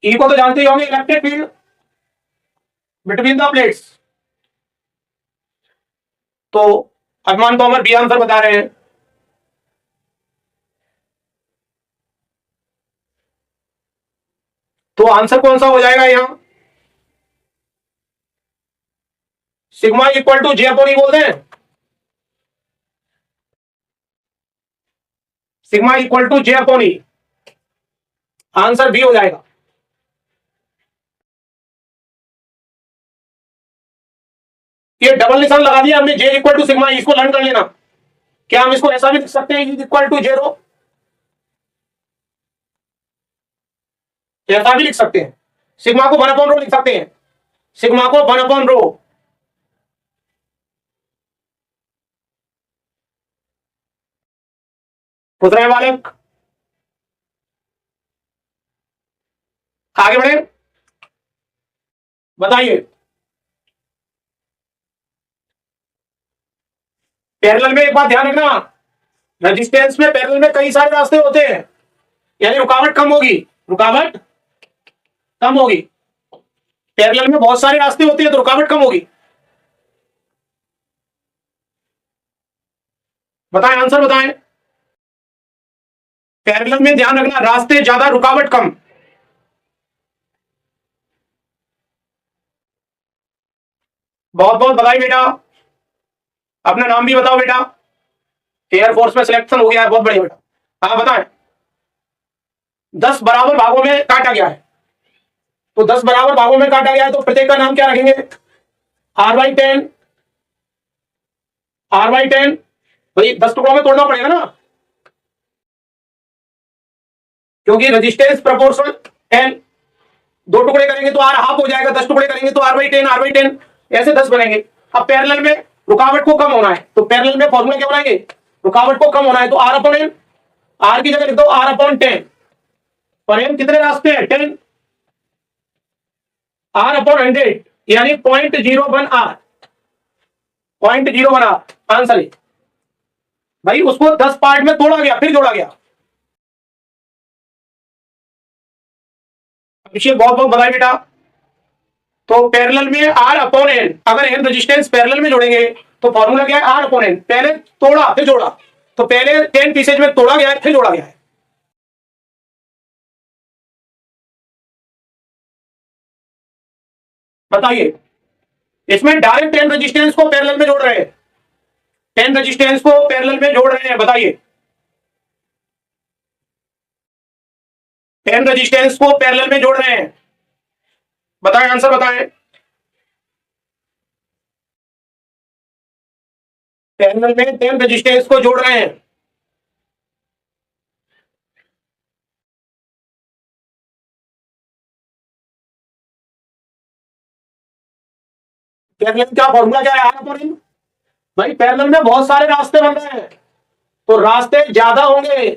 S1: ई को तो जानते ही होंगे, electric field between the plates. तो अभिमान तो हमारे बी आंसर बता रहे हैं। तो आंसर कौन सा हो जाएगा यहां? Sigma equal to J upon E बोलते हैं। Sigma equal to J upon E, answer B हो जाएगा। ये डबल निशान लगा दिया हमने, जे इक्वल टू सिग्मा, इसको लर्न कर लेना। क्या हम इसको ऐसा भी लिख सकते हैं, इक्वल टू जेरो? ऐसा भी लिख सकते हैं। सिग्मा को 1/रो लिख सकते हैं, सिग्मा को 1/रो। खुद रहे बालक, आगे बढ़े, बताइए। पैरेलल में एक बात ध्यान रखना, रेजिस्टेंस में पैरेलल में कई सारे रास्ते होते हैं, यानी रुकावट कम होगी, रुकावट कम होगी। पैरेलल में बहुत सारे रास्ते होते हैं तो रुकावट कम होगी। बताएं, आंसर बताएं। पैरेलल में ध्यान रखना, रास्ते ज्यादा रुकावट कम। बहुत बहुत बधाई बेटा, अपना नाम भी बताओ बेटा। एयरफोर्स में सिलेक्शन हो गया है, बहुत बढ़िया बेटा। हाँ बताएं। 10 बराबर भागों में काटा गया है, तो 10 बराबर भागों में काटा गया है तो प्रत्येक का नाम क्या रखेंगे? R/10। R/10 भाई 10 टुकड़ों में तोड़ना पड़ेगा ना, क्योंकि रेजिस्टेंस प्रोपोर्शनल एन। 2 टुकड़े करेंगे तो R हाफ हो जाएगा, 10 टुकड़े करेंगे तो R/10, R/10, ऐसे 10 बनेंगे। अब पैरेलल में रुकावट को कम होना है तो पैरेलल में फॉर्मूला क्या बनाएंगे? रुकावट को कम होना है तो R/n। आर की जगह लिख दो R/10 और एन कितने रास्ते हैं 10 R/100 यानी 0.01 R 0.01 R आंसर है भाई। उसको 10 पार्ट में तोड़ा गया फिर जोड़ा गया। अभिषेक बहुत बहुत बधाई बेटा। तो पैरेलल में R/n, अगर n रेजिस्टेंस पैरेलल में जोड़ेंगे तो फॉर्मूला क्या है R/n। पहले तोड़ा फिर जोड़ा, तो पहले 10 पीसेज में तोड़ा गया है फिर जोड़ा गया है। बताइए इसमें डायरेक्ट 10 रेजिस्टेंस को पैरेलल में जोड़ रहे हैं, 10 रेजिस्टेंस को पैरेलल में जोड़ रहे हैं। बताइए 10 रेजिस्टेंस को पैरेलल में जोड़ रहे हैं, बताएं आंसर बताएं। पैरेलल में 10 रेजिस्टेंस को जोड़ रहे हैं। पैरेलल का फॉर्मूला क्या है R/n। भाई पैरेलल में बहुत सारे रास्ते बन रहे हैं तो रास्ते ज्यादा होंगे,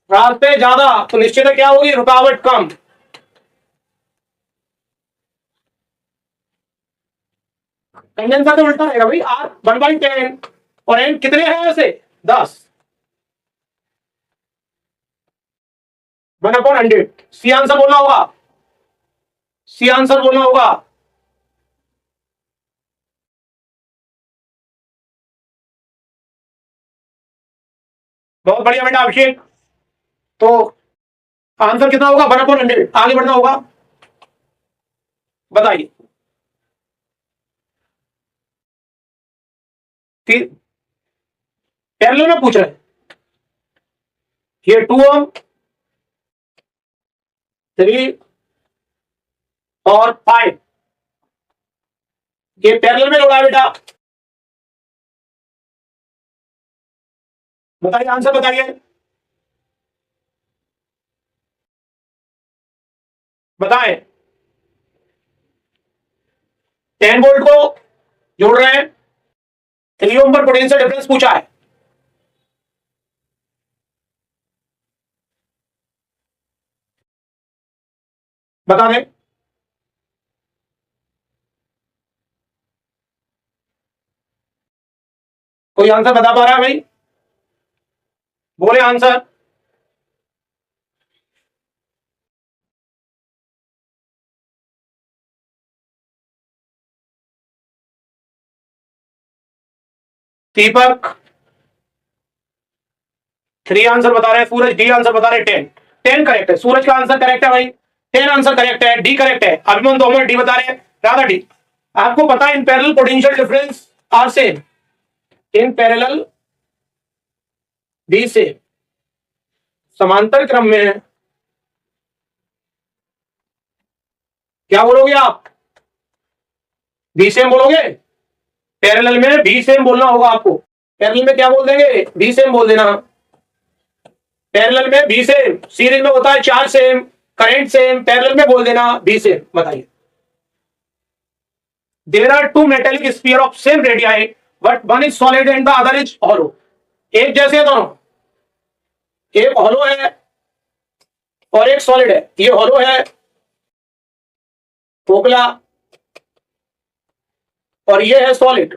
S1: रास्ते ज्यादा तो निश्चित है क्या होगी रुकावट कम। कंडेंसर तो उल्टा रहेगा भाई R1/10 और n कितने हैं ऐसे 10 1/100। सी आंसर बोलना होगा, सी आंसर बोलना होगा। बहुत बढ़िया बेटा अभिषेक। तो आंसर कितना होगा 1/100। आगे बढ़ना होगा, बताइए। पैरेलल में पूछ रहे हैं ये 2 ओम 3 और 5 ये पैरेलल में जोड़ा है बेटा। बताइए आंसर बताइए, बताएं। 10 वोल्ट को जोड़ रहे हैं, 3 ओम पर पोटेंशियल डिफरेंस पूछा है। बता दें कोई आंसर बता पा रहा है भाई, बोले आंसर। दीपक 3 आंसर बता रहे हैं, सूरज डी आंसर बता रहे हैं 10 करेक्ट है। सूरज का आंसर करेक्ट है भाई, 10 आंसर करेक्ट है, डी करेक्ट है। अभिमन दोमर डी बता रहे हैं, राधा डी। आपको पता है in parallel potential difference are same, in parallel B से समांतर क्रम में क्या बोलोगे आप बी सेम बोलोगे। पैरेलल में बी सेम बोलना होगा आपको। पैरेलल में क्या बोल देंगे बी सेम बोल देना। पैरेलल में बी सेम, सीरीज में होता है charge same current same, parallel में बोल देना बी सेम। बताइए there are 2 metallic sphere of same radii but one is solid and the other is hollow. एक जैसे दोनों, एक हॉलो है और एक सॉलिड है। ये हॉलो है खोखला और ये है सॉलिड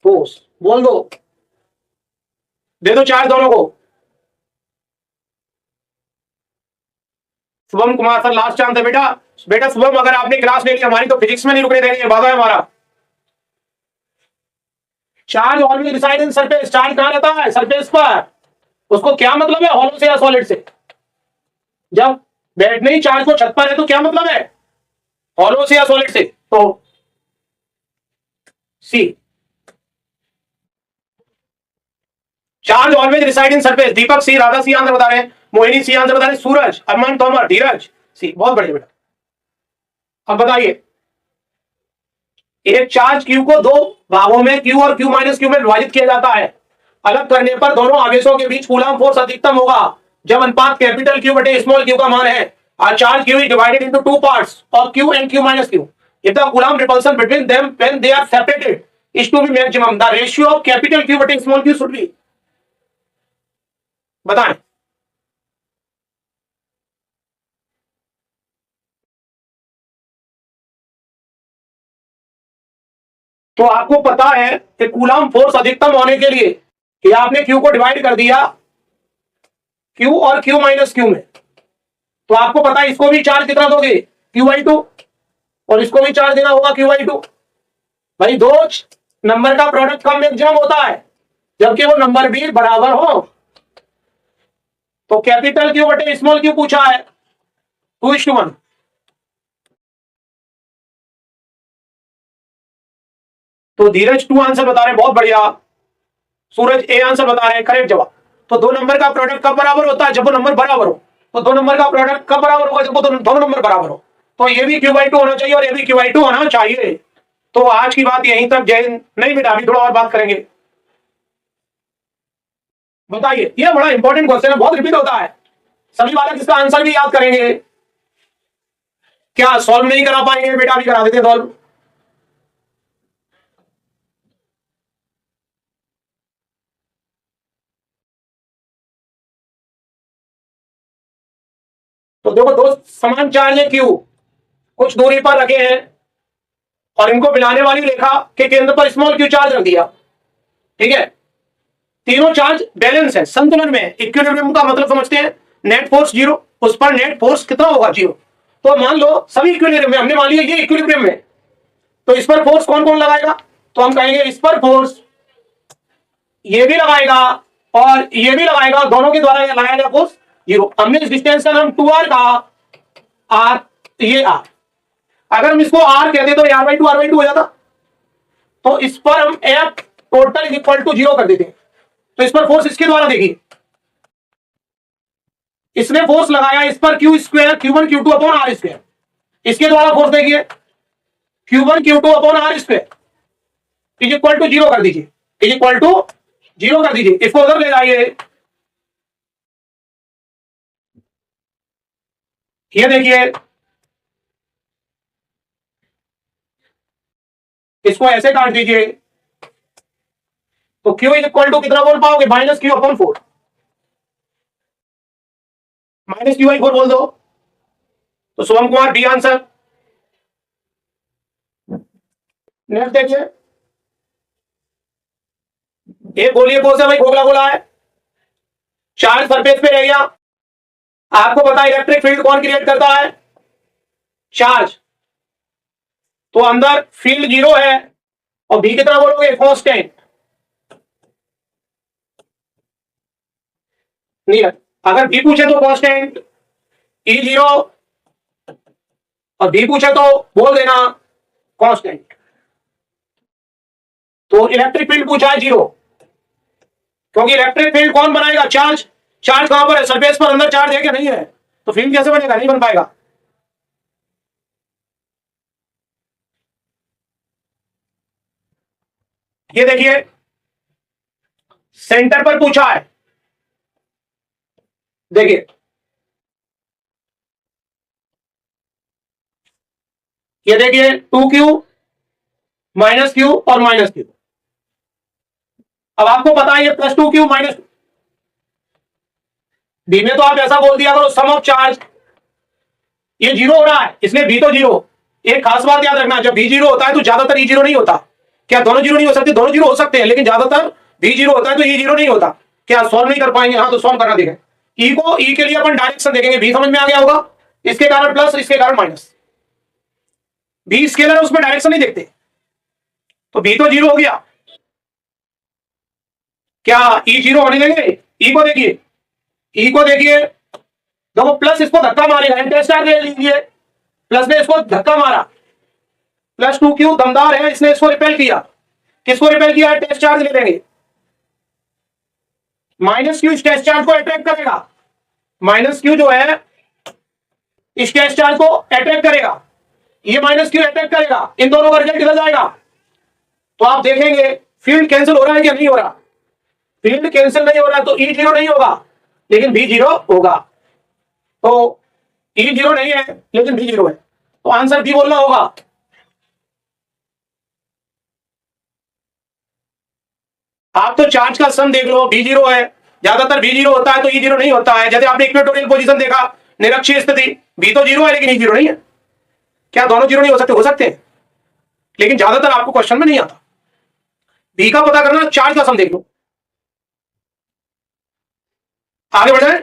S1: ठोस। बोल दो, दे दो चार्ज दोनों को। Shubham Kumar sir last chance है बेटा। बेटा शुभम अगर आपने क्लास ले ली हमारी तो फिजिक्स में नहीं रुकने देंगे, वादा है हमारा। Charge always reside in surface, charge कहां रहता है सरफेस पर। उसको क्या मतलब है हॉलो से या सॉलिड से। जब बैठने ही चार्ज को छत पर है तो क्या मतलब है हॉलो से या सॉलिड से। तो C charge always reside in surface. Deepak C, Radha C answer बता रहे हैं, मोहिनी सी आंसर बता रहे हैं, सूरज अरमान तोमर धीरज सी। बहुत बढ़िया बेटा। अब बताइए एक चार्ज क्यू को 2 भागों में क्यू और क्यू माइनस क्यू में विभाजित किया जाता है। अलग करने पर दोनों आवेशों के बीच कूलम फोर्स अधिकतम होगा जब अनुपात कैपिटल क्यू बटे स्मॉल क्यू का मान है। A charge q is divided into 2 parts of q and q minus q. If the coulomb repulsion between them when they are separated is to be maximum. The ratio of capital Q बटे small q should be. बताएं। तो आपको पता है कि coulomb force अधिकतम होने के लिए कि आपने Q को डिवाइड कर दिया Q और Q माइनस Q में, तो आपको पता है इसको भी चार्ज कितना दोगे Q/2 और इसको भी चार्ज देना होगा Q/2। भाई दो नंबर का प्रोडक्ट कम मैक्सिमम होता है जबकि वो नंबर भी बराबर हो। तो कैपिटल Q बटे स्मॉल q पूछा है 2:1। तो धीरज 2 आंसर बता रहे, बहुत बढ़िया। सूरज ए आंसर बता रहे हैं, करेक्ट जवाब। तो दो नंबर का प्रोडक्ट कब बराबर होता है? जब वो नंबर बराबर हो। तो दो नंबर का प्रोडक्ट कब बराबर होगा? जब वो दोनों नंबर बराबर हो। तो ये भी Q/2 होना चाहिए और ये भी Q/2 होना चाहिए। तो आज की बात यहीं तक। जय हिंद। नहीं बेटा, अभी थोड़ा और बात करेंगे। बताइए, ये बड़ा इंपॉर्टेंट क्वेश्चन है, बहुत रिपीट होता है। सभी बालक इसका आंसर भी याद करेंगे। क्या सॉल्व नहीं करा पाएंगे बेटा? अभी करा देते सॉल्व। तो देखो, दो समान चार्ज है Q, कुछ दूरी पर रखे हैं और इनको मिलाने वाली रेखा के केंद्र पर स्मॉल q चार्ज रख दिया। ठीक है, तीनों चार्ज बैलेंस है, संतुलन में। इक्विलिब्रियम का मतलब समझते हैं, नेट फोर्स जीरो, उस पर नेट फोर्स कितना होगा? जीरो। तो मान लो सभी इक्विलिब्रियम में, हमने मान लिया ये इक्विलिब्रियम में, तो इस पर फोर्स कौन कौन लगाएगा? तो हम कहेंगे इस पर फोर्स ये भी लगाएगा और ये भी लगाएगा, दोनों के द्वारा लगाया गया फोर्स जीरो। हमने इस डिस्टेंस का नाम 2r कहा, r, ये r। अगर हम इसको r कहते तो r/2 हो जाता। तो इस पर हम F टोटल इक्वल टू 0 कर देते। तो इस पर फोर्स इसके द्वारा देखिए, इसने फोर्स लगाया इस पर Q² Q1 Q2 upon r square. इसके द्वारा फोर्स देखिए Q1 Q2 upon r square is equal to 0 कर दीजिए, इज इक्वल टू 0 कर दीजिए। इसको उधर ले जाइए, ये देखिए, इसको ऐसे काट दीजिए। तो Q इज इक्वल टू कितना बोल पाओगे? -Q/4, -Q/4 बोल दो। तो सोम कुमार बी आंसर। नेक्स्ट देखिए, एक बोलिए कौन सा भाई खोखला गोला है? चार्ज सरफेस पे रह गया। आपको पता है इलेक्ट्रिक फील्ड कौन क्रिएट करता है? चार्ज। तो अंदर फील्ड 0 है और भी कितना बोलोगे? कांस्टेंट। नहीं है, अगर भी पूछे तो कांस्टेंट E0 और भी पूछे तो बोल देना कांस्टेंट। तो इलेक्ट्रिक फील्ड पूछा है 0, क्योंकि इलेक्ट्रिक फील्ड कौन बनाएगा? चार्ज। चार्ज कहां पर है? सरफेस पर। अंदर चार्ज है क्या? नहीं है, तो फील्ड कैसे बनेगा? नहीं बन पाएगा। ये देखिए, सेंटर पर पूछा है, देखिए ये देखिए 2Q -Q और -Q। अब आपको पता है ये +2Q माइनस, बी में तो आप ऐसा बोल दिया करो सम ऑफ चार्ज। ये 0 हो रहा है, इसलिए बी तो 0। एक खास बात याद रखना, जब बी 0 होता है तो ज्यादातर ई 0 नहीं होता। क्या दोनों 0 नहीं हो सकते? दोनों 0 हो सकते हैं, लेकिन ज्यादातर बी 0 होता है तो ई 0 नहीं होता। क्या सॉल्व नहीं कर पाएंगे? हाँ, तो सॉल्व करना देखें। ई को, ई के लिए अपन डायरेक्शन देखेंगे। बी समझ में आ गया होगा, इसके कारण प्लस, इसके कारण माइनस। बी स्केलर है, उसमें डायरेक्शन नहीं देखते। तो बी तो 0 हो गया। क्या ई 0 होने देंगे? ई को देखिए, ई को देखिए, देखो प्लस इसको धक्का मारेगा, एंटी ले लीजिए। प्लस ने इसको धक्का मारा, +2Q दमदार है, इसने इसको रिपेल किया। किसको रिपेल किया? टेस्ट चार्ज ले लेंगे। -Q इस टेस्ट चार्ज को अट्रैक्ट करेगा। -Q जो है इस टेस्ट चार्ज को अट्रैक्ट करेगा, ये -Q अट्रैक्ट करेगा। इन दोनों का रिजल्ट किधर जाएगा? तो आप देखेंगे फील्ड कैंसिल हो रहा है क्या? नहीं हो रहा। फील्ड कैंसिल नहीं हो रहा तो ई 0 नहीं होगा, लेकिन बी 0 होगा। तो ई 0 नहीं है लेकिन बी 0 है, तो आंसर बी बोलना होगा। आप तो चार्ज का सम देख लो, V0 है, ज्यादातर V0 होता है तो E0 नहीं होता है। जैसे आपने इक्वेटोरियल पोजीशन देखा, निरक्षीय स्थिति, V तो 0 है लेकिन E0 नहीं है। क्या दोनों 0 नहीं हो सकते? हो सकते हैं, लेकिन ज्यादातर आपको क्वेश्चन में नहीं आता। V का पता करना, चार्ज का सम देख लो। आगे बढ़ जाए,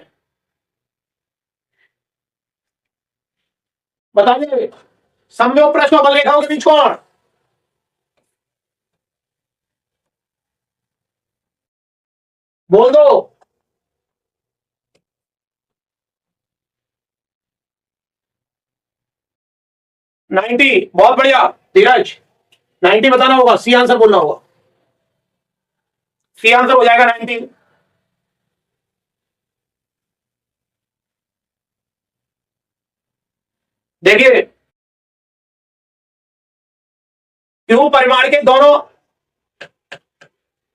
S1: बताइए समयोग प्रश्न और बल रेखाओं के बीच कोण। बोल दो। 90। बहुत बढ़िया धीरज, 90 बताना होगा, सी आंसर बोलना होगा। सी आंसर हो जाएगा 90। देखिए, क्यों परिमाण के दोनों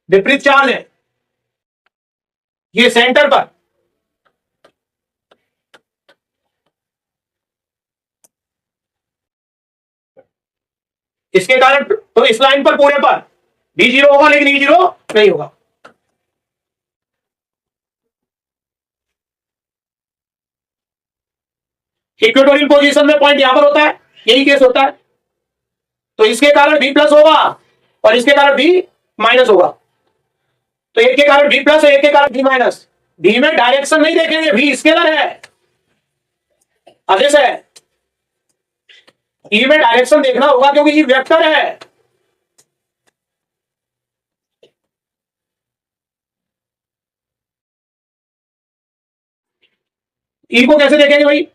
S1: विपरीत चार्ज है, ये सेंटर पर, इसके कारण तो इस लाइन पर पूरे पर V0 होगा लेकिन E0 नहीं होगा। इक्वेटोरियल पोजीशन में पॉइंट यहां पर होता है, यही केस होता है, तो इसके कारण V प्लस होगा और इसके कारण V माइनस होगा। तो एक के कारण V प्लस है, एक के कारण V माइनस। V में डायरेक्शन नहीं देखेंगे, V स्केलर है, आदेश है। E में डायरेक्शन देखना होगा क्योंकि E वेक्टर है। E को कैसे देखेंगे भाई?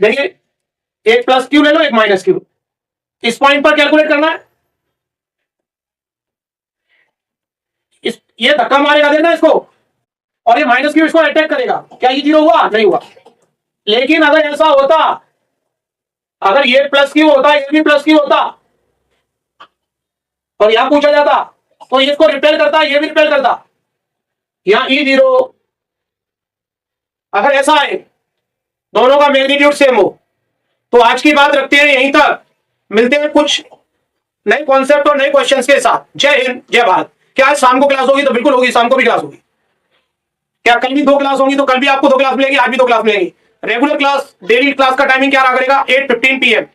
S1: देखिए, एक प्लस क्यू ले लो, एक माइनस क्यू, इस पॉइंट पर कैलकुलेट करना है। ये धक्का मारेगा, देखना इसको, और ये माइनस क्यू इसको अटैक करेगा। क्या ये 0 हुआ? नहीं हुआ। लेकिन अगर ऐसा होता, अगर ये प्लस क्यू होता, ये भी प्लस क्यू होता, और यहां पूछा जाता तो इसको रिपेल करता, ये भी रिपेल करता, यहां E0। अगर ऐसा है, दोनों का मैग्नीट्यूड सेम हो, तो आज की बात रखते हैं यहीं तक। मिलते हैं कुछ नए कॉन्सेप्ट और नए क्वेश्चंस के साथ। जय हिंद, जय भारत। क्या आज शाम को क्लास होगी? तो बिल्कुल होगी, शाम को भी क्लास होगी। क्या कल भी 2 क्लास होंगी? तो कल भी आपको 2 क्लास मिलेगी, आज भी 2 क्लास मिलेगी। रेगुलर क्लास, डेली क्लास का टाइमिंग क्या रहा करेगा? 8:15 PM।